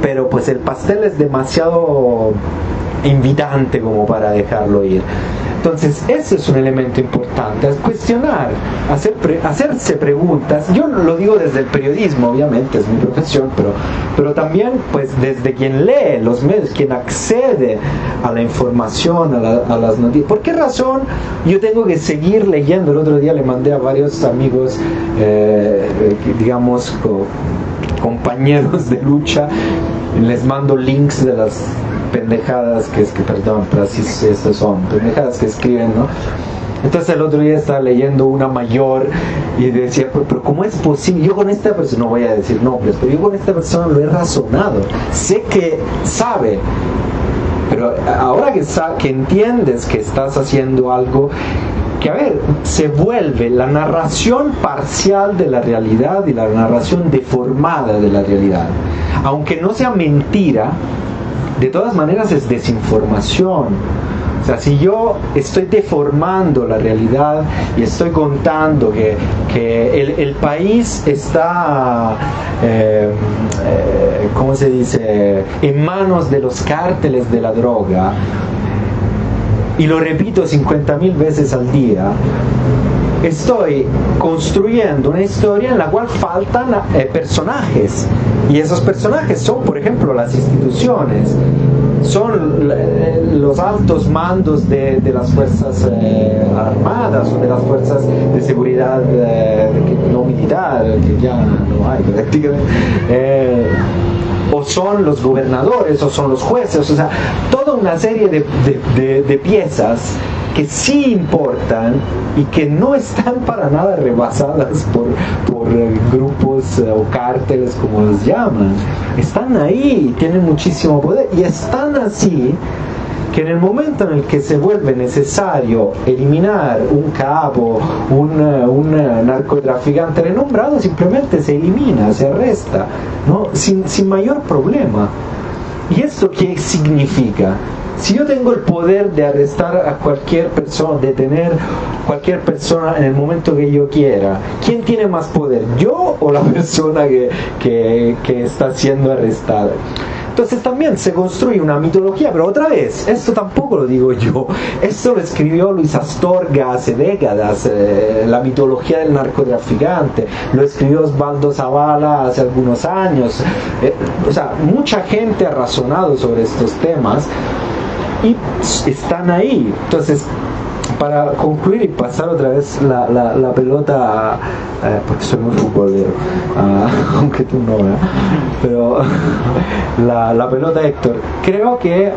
pero pues el pastel es demasiado invitante como para dejarlo ir. Entonces, ese es un elemento importante, es cuestionar, hacerse preguntas. Yo lo digo desde el periodismo, obviamente, es mi profesión, pero también pues desde quien lee los medios, quien accede a la información, a las noticias. ¿Por qué razón yo tengo que seguir leyendo? El otro día le mandé a varios amigos, digamos, compañeros de lucha, les mando links de las pendejadas perdón, pero así estos son, pendejadas que escriben, ¿no? Entonces el otro día estaba leyendo una mayor y decía, pero ¿cómo es posible? Yo con esta persona, no voy a decir nombres, pero yo con esta persona lo he razonado, sé que sabe, pero ahora que entiendes que estás haciendo algo que, a ver, se vuelve la narración parcial de la realidad y la narración deformada de la realidad, aunque no sea mentira, de todas maneras es desinformación. O sea, si yo estoy deformando la realidad y estoy contando que el país está, ¿cómo se dice?, en manos de los cárteles de la droga, y lo repito 50.000 veces al día, estoy construyendo una historia en la cual faltan personajes, y esos personajes son, por ejemplo, las instituciones, son los altos mandos de las fuerzas armadas o de las fuerzas de seguridad no militar, que ya no hay prácticamente, o son los gobernadores, o son los jueces, o sea, toda una serie de piezas que sí importan y que no están para nada rebasadas por grupos o cárteles, como los llaman. Están ahí, tienen muchísimo poder, y están así que en el momento en el que se vuelve necesario eliminar un capo, un narcotraficante renombrado, simplemente se elimina, se arresta, ¿no? sin mayor problema. ¿Y esto qué significa? Si yo tengo el poder de arrestar a cualquier persona, detener cualquier persona en el momento que yo quiera, ¿quién tiene más poder? ¿Yo o la persona que está siendo arrestada? Entonces también se construye una mitología, pero otra vez, esto tampoco lo digo yo, esto lo escribió Luis Astorga hace décadas, la mitología del narcotraficante, lo escribió Osvaldo Zavala hace algunos años, o sea, mucha gente ha razonado sobre estos temas y están ahí. Entonces, para concluir y pasar otra vez la pelota, porque soy muy futbolero, aunque tú no, pero la pelota, Héctor, creo que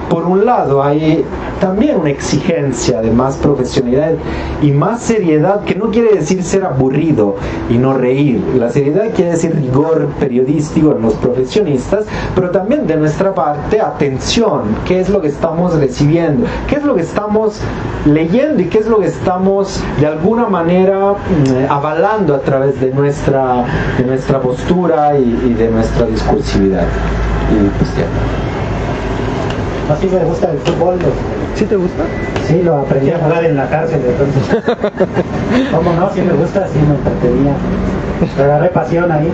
por un lado hay también una exigencia de más profesionalidad y más seriedad, que no quiere decir ser aburrido y no reír. La seriedad quiere decir rigor periodístico en los profesionistas, pero también de nuestra parte atención, qué es lo que estamos recibiendo, qué es lo que estamos leyendo y qué es lo que estamos de alguna manera avalando a través de nuestra postura y de nuestra discursividad. Y pues ya. Así me gusta el fútbol. ¿Sí te gusta? Sí, lo aprendí a jugar en la cárcel, entonces. ¿Cómo no? Sí me gusta, sí me entretenía. Le agarré pasión ahí.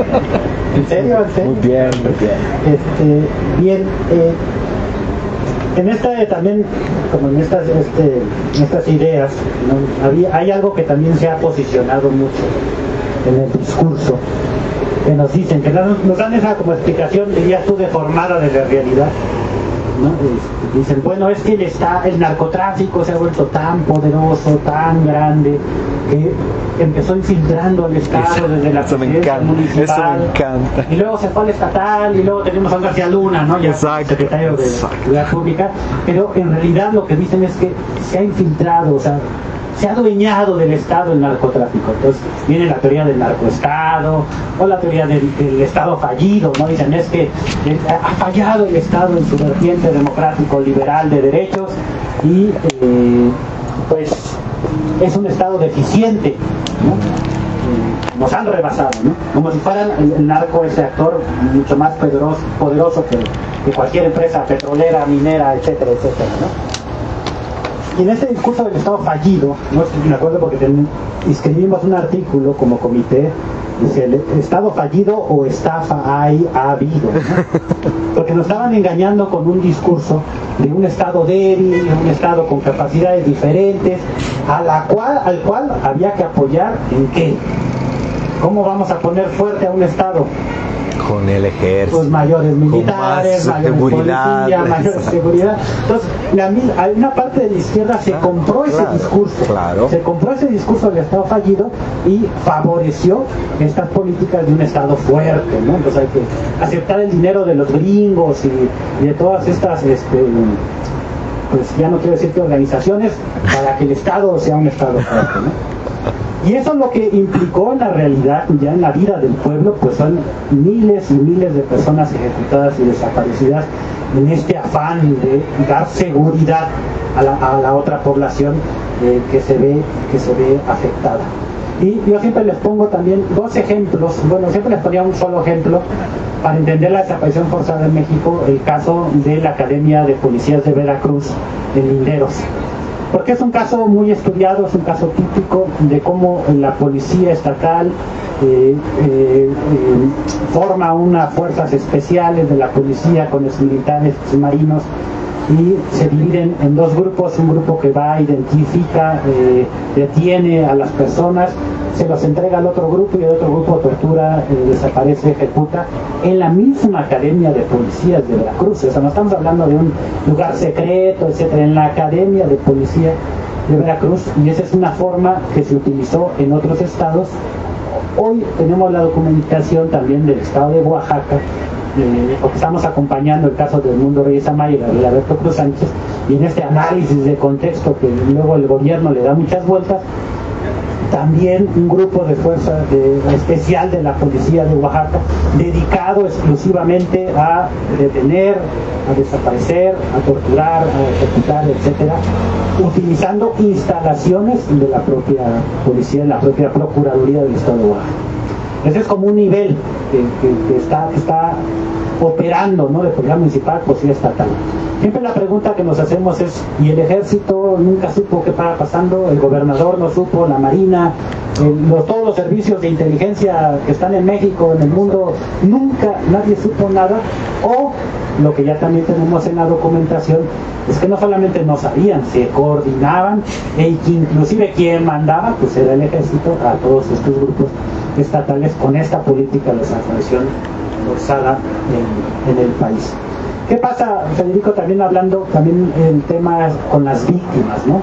¿En serio? ¿En serio? Muy bien, muy bien. Bien, en esta también, como en estas ideas, ¿no? Hay algo que también se ha posicionado mucho en el discurso, que nos dicen, que nos dan esa como explicación, dirías tú, deformada de la realidad, ¿no? Dicen, bueno, es que el narcotráfico se ha vuelto tan poderoso, tan grande, que empezó infiltrando al Estado desde la presidencia municipal. Eso me encanta. Y luego se fue al estatal, y luego tenemos a García Luna, ¿no? Ya secretario de Seguridad Pública. Pero en realidad lo que dicen es que se ha infiltrado, o sea, se ha adueñado del Estado el narcotráfico. Entonces viene la teoría del narcoestado o la teoría del Estado fallido, ¿no? Dicen, es que ha fallado el Estado en su vertiente democrático liberal de derechos y pues es un Estado deficiente, ¿no? Nos han rebasado, ¿no? Como si fueran el narco, ese actor mucho más poderoso que cualquier empresa petrolera, minera, etcétera, etcétera, ¿no? Y en este discurso del Estado fallido, no me acuerdo porque escribimos un artículo como comité, dice, ¿el Estado fallido o estafa ha habido? ¿No? Porque nos estaban engañando con un discurso de un Estado débil, un Estado con capacidades diferentes, al cual había que apoyar ¿en qué? ¿Cómo vamos a poner fuerte a un Estado? Con el ejército, pues mayores militares, mayores policía, mayor seguridad. Entonces, una parte de la izquierda se compró ese discurso, se compró ese discurso del Estado fallido y favoreció estas políticas de un Estado fuerte, ¿no? Entonces hay que aceptar el dinero de los gringos y de todas estas, pues ya no quiero decir que organizaciones, para que el Estado sea un Estado fuerte, ¿no? Y eso lo que implicó en la realidad, ya en la vida del pueblo, pues son miles y miles de personas ejecutadas y desaparecidas en este afán de dar seguridad a la otra población que se ve afectada. Y yo siempre les pongo también dos ejemplos, bueno, siempre les ponía un solo ejemplo para entender la desaparición forzada en México, el caso de la Academia de Policías de Veracruz en Linderos. Porque es un caso muy estudiado, es un caso típico de cómo la policía estatal forma unas fuerzas especiales de la policía con los militares marinos y se dividen en dos grupos, un grupo que va, identifica, detiene a las personas, se los entrega al otro grupo y el otro grupo tortura, desaparece, ejecuta en la misma Academia de Policías de Veracruz. O sea, no estamos hablando de un lugar secreto, etcétera, en la Academia de Policía de Veracruz, y esa es una forma que se utilizó en otros estados. Hoy tenemos la documentación también del estado de Oaxaca, porque estamos acompañando el caso del Mundo Reyes Amaya y Gabriel Alberto Cruz Sánchez, y en este análisis de contexto que luego el gobierno le da muchas vueltas, también un grupo de fuerza especial de la policía de Oaxaca, dedicado exclusivamente a detener, a desaparecer, a torturar, a ejecutar, etcétera, utilizando instalaciones de la propia policía, de la propia Procuraduría del Estado de Oaxaca. Ese es como un nivel que está operando, ¿no?, de policía municipal, policía estatal. Siempre la pregunta que nos hacemos es, ¿y el ejército nunca supo qué estaba pasando? ¿El gobernador no supo? ¿La marina? Todos los servicios de inteligencia que están en México, en el mundo, nunca nadie supo nada? O lo que ya también tenemos en la documentación es que no solamente no sabían, se coordinaban, e inclusive quien mandaba pues era el ejército a todos estos grupos estatales con esta política de desaparición forzada en el país. ¿Qué pasa, Federico, también hablando también en temas con las víctimas, ¿no?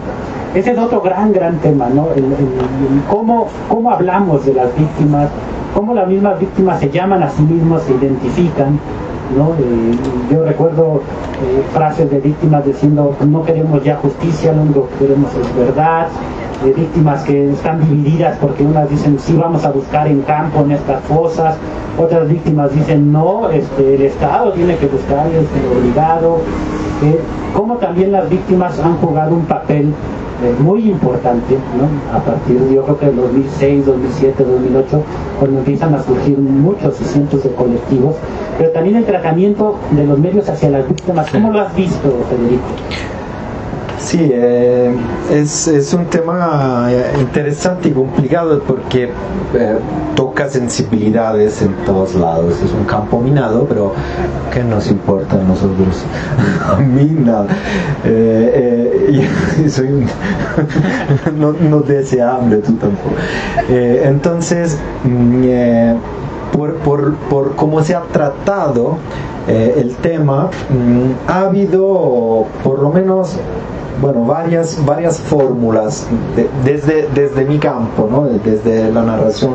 Ese es otro gran tema, ¿no? Cómo hablamos de las víctimas, cómo las mismas víctimas se llaman a sí mismos, se identifican, ¿no? Yo recuerdo frases de víctimas diciendo no queremos ya justicia, lo único que queremos es verdad. Víctimas que están divididas porque unas dicen sí, vamos a buscar en campo en estas fosas, otras víctimas dicen no, el Estado tiene que buscar, es el obligado. Como también las víctimas han jugado un papel muy importante, ¿no? A partir de, yo creo que del 2006, 2007, 2008, cuando empiezan a surgir muchos y cientos de colectivos, pero también el tratamiento de los medios hacia las víctimas. ¿Cómo lo has visto, Federico? Sí, es un tema interesante y complicado porque toca sensibilidades en todos lados. Es un campo minado, pero ¿qué nos importa a nosotros? A mí nada. Soy no deseable, tú tampoco. Entonces, por cómo se ha tratado el tema, ha habido por lo menos varias fórmulas desde mi campo, ¿no? Desde la narración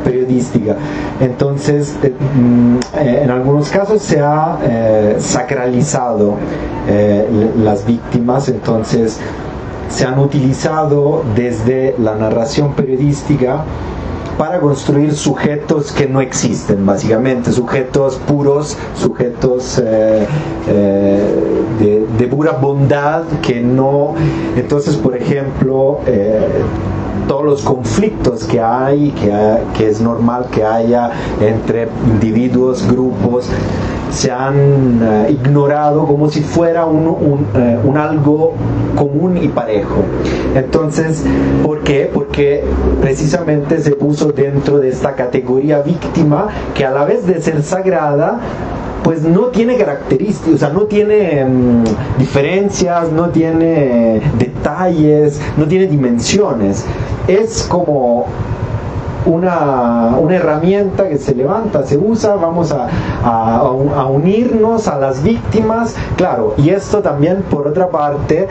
periodística. Entonces, en algunos casos se ha sacralizado las víctimas, entonces se han utilizado desde la narración periodística para construir sujetos que no existen, básicamente, sujetos puros, sujetos de pura bondad que no. Entonces, por ejemplo, todos los conflictos que hay, que es normal que haya entre individuos, grupos, se han ignorado como si fuera un algo común y parejo. Entonces, ¿por qué? Porque precisamente se puso dentro de esta categoría víctima, que a la vez de ser sagrada, pues no tiene características, o sea, no tiene diferencias, no tiene detalles, no tiene dimensiones. Es como una herramienta que se levanta, se usa, vamos a unirnos a las víctimas, claro, y esto también por otra parte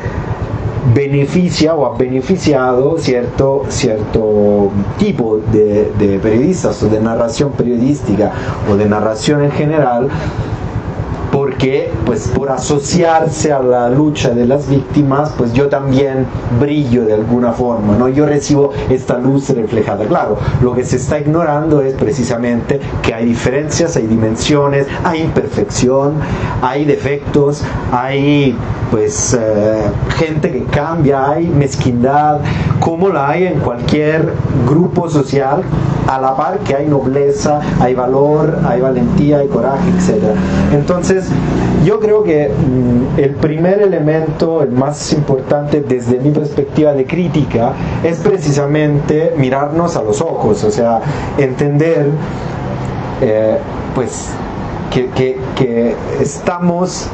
beneficia o ha beneficiado cierto tipo de periodistas o de narración periodística o de narración en general, porque pues por asociarse a la lucha de las víctimas, pues yo también brillo de alguna forma, ¿no? Yo recibo esta luz reflejada. Claro, lo que se está ignorando es precisamente que hay diferencias, hay dimensiones, hay imperfección, hay defectos, hay pues gente que cambia, hay mezquindad, como la hay en cualquier grupo social, a la par que hay nobleza, hay valor, hay valentía, hay coraje, etc. Entonces, yo creo que el primer elemento, el más importante desde mi perspectiva de crítica, es precisamente mirarnos a los ojos, o sea, entender pues que estamos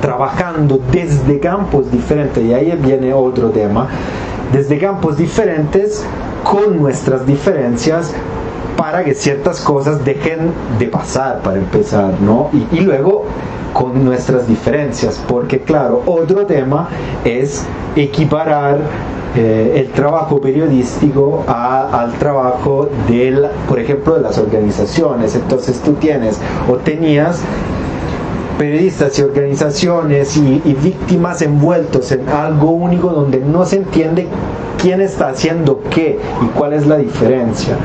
trabajando desde campos diferentes, y ahí viene otro tema, desde campos diferentes, con nuestras diferencias, para que ciertas cosas dejen de pasar, para empezar, ¿no? Y luego con nuestras diferencias, porque claro, otro tema es equiparar el trabajo periodístico al trabajo por ejemplo, de las organizaciones. Entonces tú tenías periodistas y organizaciones y víctimas envueltos en algo único donde no se entiende quién está haciendo qué y cuál es la diferencia.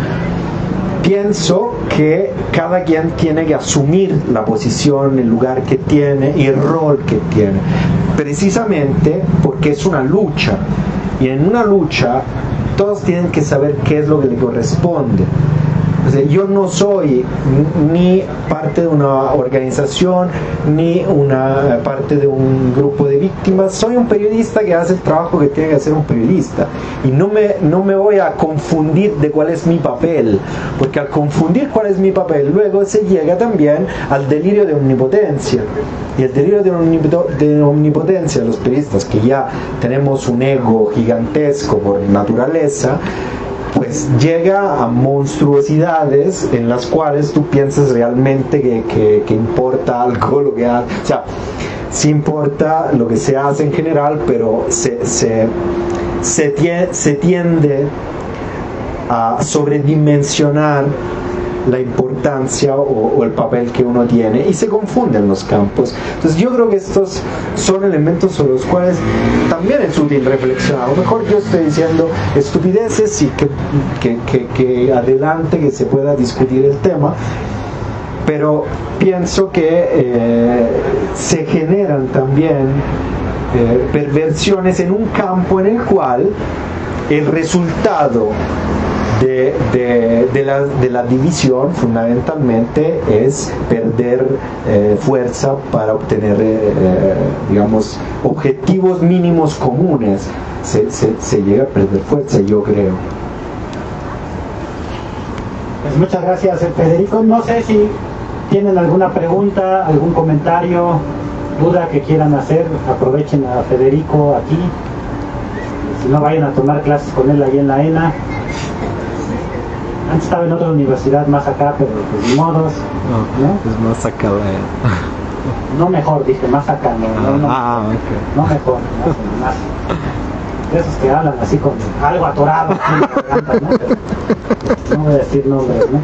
Pienso que cada quien tiene que asumir la posición, el lugar que tiene y el rol que tiene, precisamente porque es una lucha, y en una lucha todos tienen que saber qué es lo que le corresponde. O sea, yo no soy ni parte de una organización ni una parte de un grupo de víctimas, soy un periodista que hace el trabajo que tiene que hacer un periodista, y no me voy a confundir de cuál es mi papel, porque al confundir cuál es mi papel luego se llega también al delirio de omnipotencia, y el delirio de omnipotencia de los periodistas, que ya tenemos un ego gigantesco por naturaleza, pues pues llega a monstruosidades en las cuales tú piensas realmente que importa algo lo que hace. O sea, sí importa lo que se hace en general, pero se tiende a sobredimensionar la importancia o el papel que uno tiene y se confunden los campos. Entonces yo creo que estos son elementos sobre los cuales también es útil reflexionar. A lo mejor yo estoy diciendo estupideces y que adelante que se pueda discutir el tema, pero pienso que se generan también perversiones en un campo en el cual el resultado de la división fundamentalmente es perder fuerza para obtener digamos objetivos mínimos comunes. Se llega a perder fuerza, yo creo. Pues muchas gracias, Federico. No sé si tienen alguna pregunta, algún comentario, duda que quieran hacer. Aprovechen a Federico aquí. Si no, vayan a tomar clases con él ahí en la ENA. Antes estaba en otra universidad más acá, pero pues ni modos. No, es más acá. No mejor, dije, más acá, no okay. No mejor, más. De esos que hablan así con algo atorado aquí en la garganta, ¿no? Pero no voy a decir nombres, ¿no?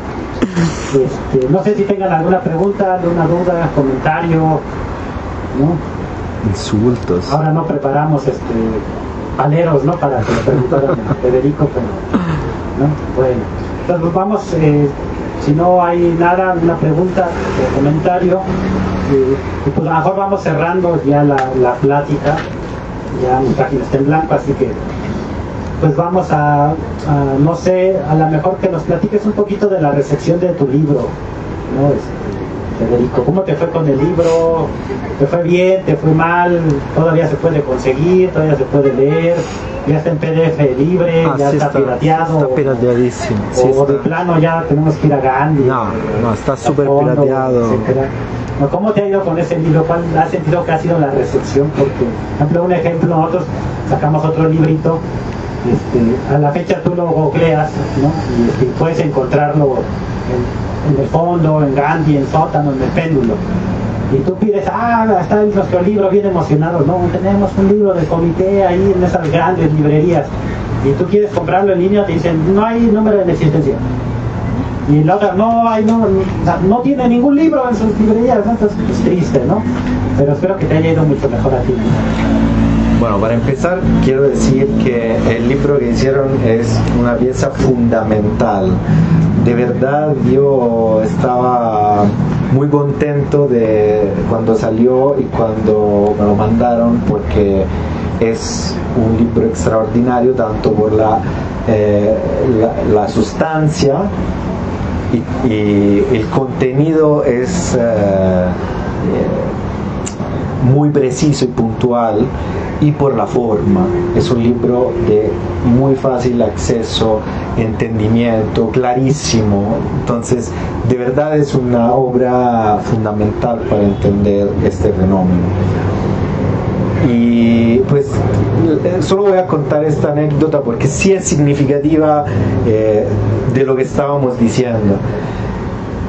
No sé si tengan alguna pregunta, alguna duda, comentario, ¿no? Insultos. Ahora no preparamos paleros, ¿no? Para que le preguntaran a Federico, pero, ¿no? Bueno, entonces vamos, si no hay nada, una pregunta o comentario, pues a lo mejor vamos cerrando ya la plática, ya mi página está en blanco, así que pues vamos a no sé, a lo mejor que nos platiques un poquito de la recepción de tu libro, ¿no? Federico, ¿cómo te fue con el libro? ¿Te fue bien? ¿Te fue mal? ¿Todavía se puede conseguir? ¿Todavía se puede leer? ¿Ya está en PDF libre? ¿Ya sí está pirateado? Está pirateadísimo. ¿O de plano ya tenemos que ir a Gandhi? No, está súper pirateado. ¿Cómo te ha ido con ese libro? ¿Cuál has sentido que ha sido la recepción? Porque, por ejemplo, nosotros sacamos otro librito, a la fecha tú lo googleas, ¿no? Y puedes encontrarlo en el fondo, en Gandhi, en Sótano, en el Péndulo. Y tú pides, está nuestro libro, bien emocionado, no, tenemos un libro de comité ahí en esas grandes librerías. Y tú quieres comprarlo en línea, te dicen, no hay número de existencia. Y la otra, no tiene ningún libro en sus librerías, ¿no? Entonces es triste, ¿no? Pero espero que te haya ido mucho mejor a ti, ¿no? Bueno, para empezar, quiero decir que el libro que hicieron es una pieza fundamental. De verdad, yo estaba muy contento de cuando salió y cuando me lo mandaron, porque es un libro extraordinario, tanto por la sustancia y el contenido es muy preciso y puntual, y por la forma. Es un libro de muy fácil acceso, entendimiento, clarísimo. Entonces, de verdad es una obra fundamental para entender este fenómeno. Y pues solo voy a contar esta anécdota porque sí es significativa de lo que estábamos diciendo.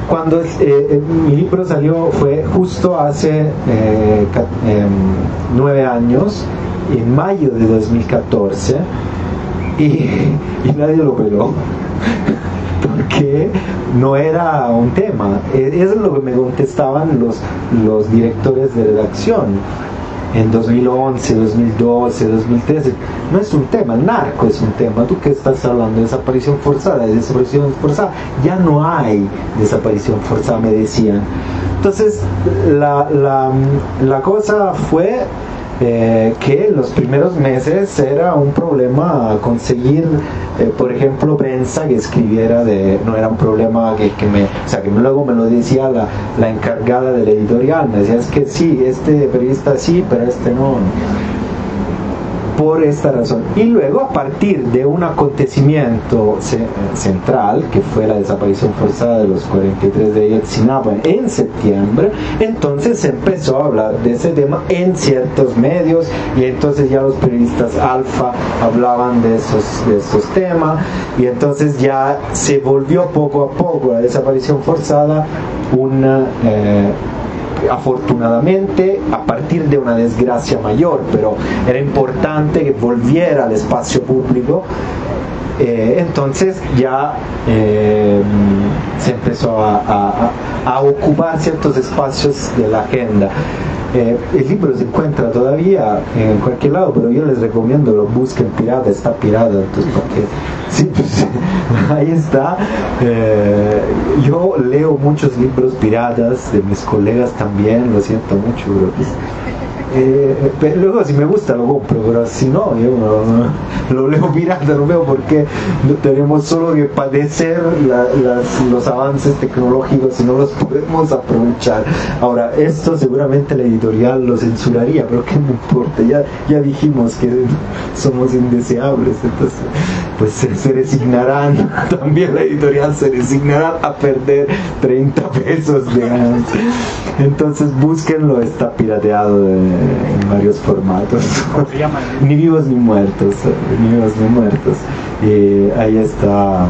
Cuando mi libro salió fue justo hace 9 años, en mayo de 2014, y nadie lo peló porque no era un tema. Eso es lo que me contestaban los directores de redacción en 2011, 2012, 2013. No es un tema, el narco es un tema. ¿Tú qué estás hablando? De desaparición forzada, ya no hay desaparición forzada, me decían. Entonces la cosa fue que en los primeros meses era un problema conseguir, por ejemplo, prensa que escribiera no era un problema que luego me lo decía la encargada de la editorial, me decía, es que sí, este periodista sí, pero este no. por esta razón. Y luego, a partir de un acontecimiento central, que fue la desaparición forzada de los 43 de Ayotzinapa en septiembre, entonces se empezó a hablar de ese tema en ciertos medios, y entonces ya los periodistas alfa hablaban de esos temas, y entonces ya se volvió poco a poco la desaparición forzada una... afortunadamente a partir de una desgracia mayor, pero era importante que volviera al espacio público. Entonces ya se empezó a ocupar ciertos espacios de la agenda. El libro se encuentra todavía en cualquier lado, pero yo les recomiendo lo busquen pirata, está pirata, entonces porque sí, pues, ahí está. Yo leo muchos libros piratas de mis colegas también, lo siento mucho, pero luego si me gusta lo compro, pero si no, yo lo leo pirata, no veo por qué tenemos solo que padecer los avances tecnológicos y no los podemos aprovechar. Ahora, esto seguramente la editorial lo censuraría, pero qué me importa, ya dijimos que somos indeseables, entonces pues se resignarán, también la editorial se resignará a perder 30 pesos de ganancia. Entonces búsquenlo, está pirateado en varios formatos. ¿Cómo se llama? Ni vivos ni muertos, ni vivos ni muertos. Ahí está.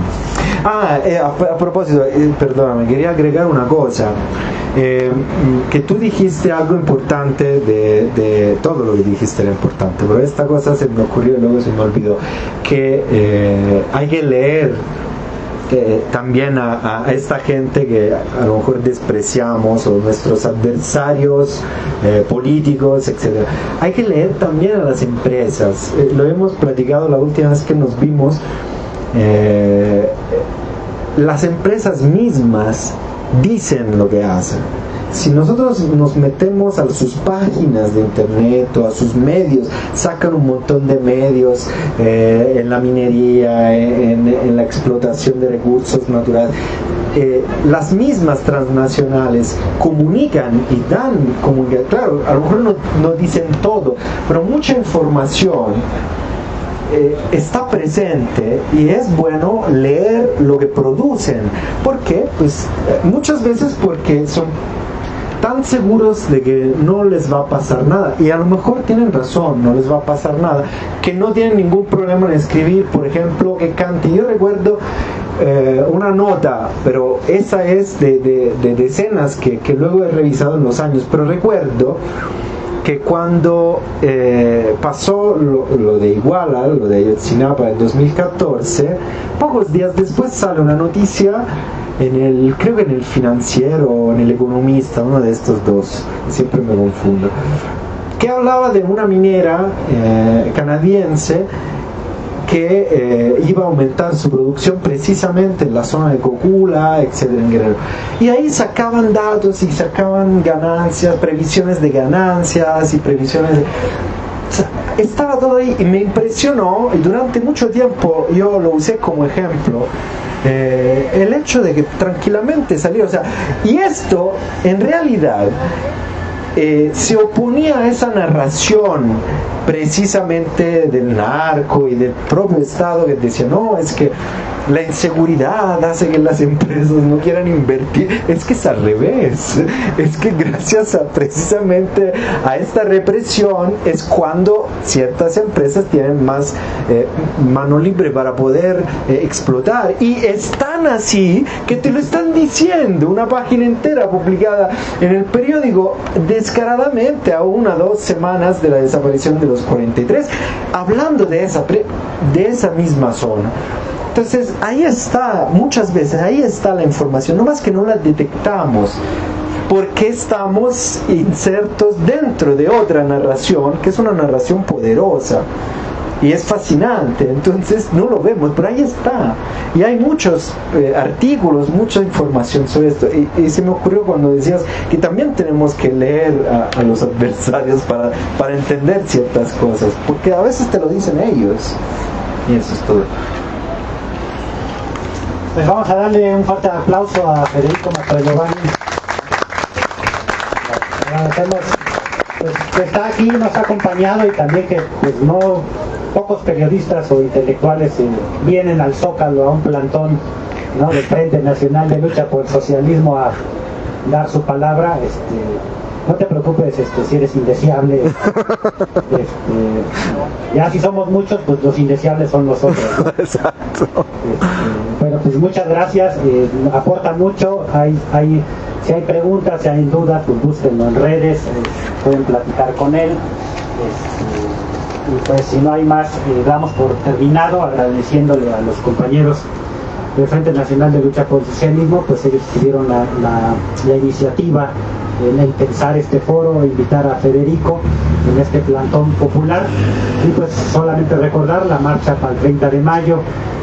A propósito, perdóname, quería agregar una cosa. Que tú dijiste algo importante, de todo lo que dijiste era importante, pero esta cosa se me ocurrió y luego se me olvidó, que hay que leer también a esta gente que a lo mejor despreciamos, o nuestros adversarios políticos, etc. Hay que leer también a las empresas. Lo hemos platicado la última vez que nos vimos. Las empresas mismas dicen lo que hacen. Si nosotros nos metemos a sus páginas de internet o a sus medios, sacan un montón de medios en la minería, en la explotación de recursos naturales. Las mismas transnacionales comunican y dan comunicación. Claro, a lo mejor no dicen todo, pero mucha información está presente, y es bueno leer lo que producen. ¿Por qué? Pues muchas veces porque son tan seguros de que no les va a pasar nada, y a lo mejor tienen razón, no les va a pasar nada, que no tienen ningún problema en escribir, por ejemplo, que Kant. Yo recuerdo una nota, pero esa es de decenas que luego he revisado en los años, pero recuerdo que cuando pasó lo de Iguala, lo de Ayotzinapa en 2014, pocos días después sale una noticia creo que en el Financiero o en el Economista, uno de estos dos, siempre me confundo, que hablaba de una minera canadiense que iba a aumentar su producción precisamente en la zona de Cocula, etcétera, en Guerrero. Y ahí sacaban datos y sacaban ganancias, previsiones de ganancias y previsiones de... O sea, estaba todo ahí y me impresionó, y durante mucho tiempo yo lo usé como ejemplo. El hecho de que tranquilamente salió, o sea, y esto en realidad se oponía a esa narración precisamente del narco y del propio Estado, que decía, no, es que la inseguridad hace que las empresas no quieran invertir. Es que es al revés, es que gracias precisamente a esta represión es cuando ciertas empresas tienen más mano libre para poder explotar, y es tan así que te lo están diciendo, una página entera publicada en el periódico descaradamente a 1 o 2 semanas de la desaparición de los 43, hablando de esa misma zona. Entonces ahí está, muchas veces ahí está la información, no más que no la detectamos porque estamos insertos dentro de otra narración, que es una narración poderosa y es fascinante, entonces no lo vemos, pero ahí está. Y hay muchos artículos, mucha información sobre esto, y se me ocurrió cuando decías que también tenemos que leer a los adversarios para entender ciertas cosas, porque a veces te lo dicen ellos, y eso es todo. Pues vamos a darle un fuerte aplauso a Federico Mastrogiovanni. Agradecemos pues, que está aquí, nos ha acompañado y también que pues no pocos periodistas o intelectuales vienen al Zócalo a un plantón, ¿no?, del Frente Nacional de Lucha por el Socialismo a dar su palabra. No te preocupes, si eres indeseable. Ya si somos muchos, pues los indeseables son los otros, ¿no? Exacto. Bueno, pues muchas gracias, aporta mucho. Si hay preguntas, si hay dudas, pues búsquenlo en redes, pueden platicar con él. Y pues si no hay más, damos por terminado, agradeciéndole a los compañeros del Frente Nacional de Lucha por el Socialismo, pues ellos tuvieron la iniciativa en pensar este foro, invitar a Federico en este plantón popular, y pues solamente recordar la marcha para el 30 de mayo,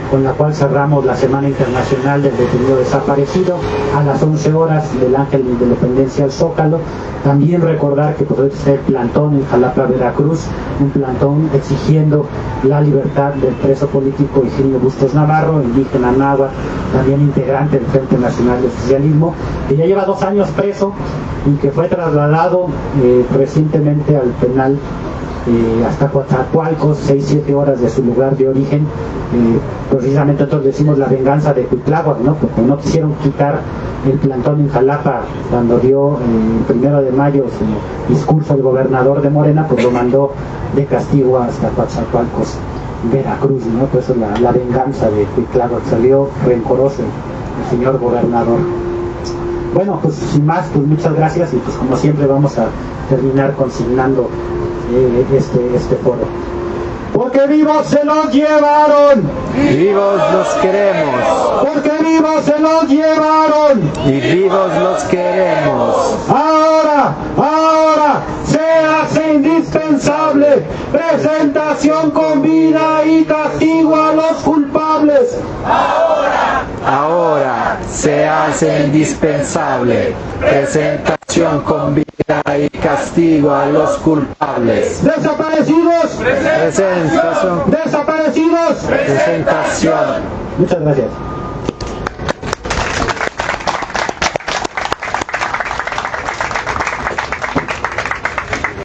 con la cual cerramos la Semana Internacional del Detenido Desaparecido a las 11 horas del Ángel de Independencia al Zócalo. También recordar que pues está el plantón en Jalapa, Veracruz, un plantón exigiendo la libertad del preso político Higinio Bustos Navarro, indígena náhuatl, también integrante del Frente Nacional de Socialismo, que ya lleva 2 años preso y que fue trasladado recientemente al penal hasta Coatzacoalcos, 6-7 horas de su lugar de origen. Precisamente nosotros decimos la venganza de Cuitláhuac, ¿no?, porque no quisieron quitar el plantón en Jalapa cuando dio el 1 de mayo su discurso el gobernador de Morena, pues lo mandó de castigo hasta Coatzacoalcos, Veracruz, ¿no? Por eso la venganza de Cuitláhuac, salió rencoroso el señor gobernador. Bueno, pues sin más, pues muchas gracias, y pues como siempre vamos a terminar consignando este foro. Porque vivos se los llevaron, Y vivos los queremos, porque vivos se los llevaron. y vivos los queremos. Ahora se hace indispensable presentación con vida y castigo a los culpables. Ahora se hace indispensable presentación con vida y castigo a los culpables. Desaparecidos, Presentación. desaparecidos. Presentación. Muchas gracias.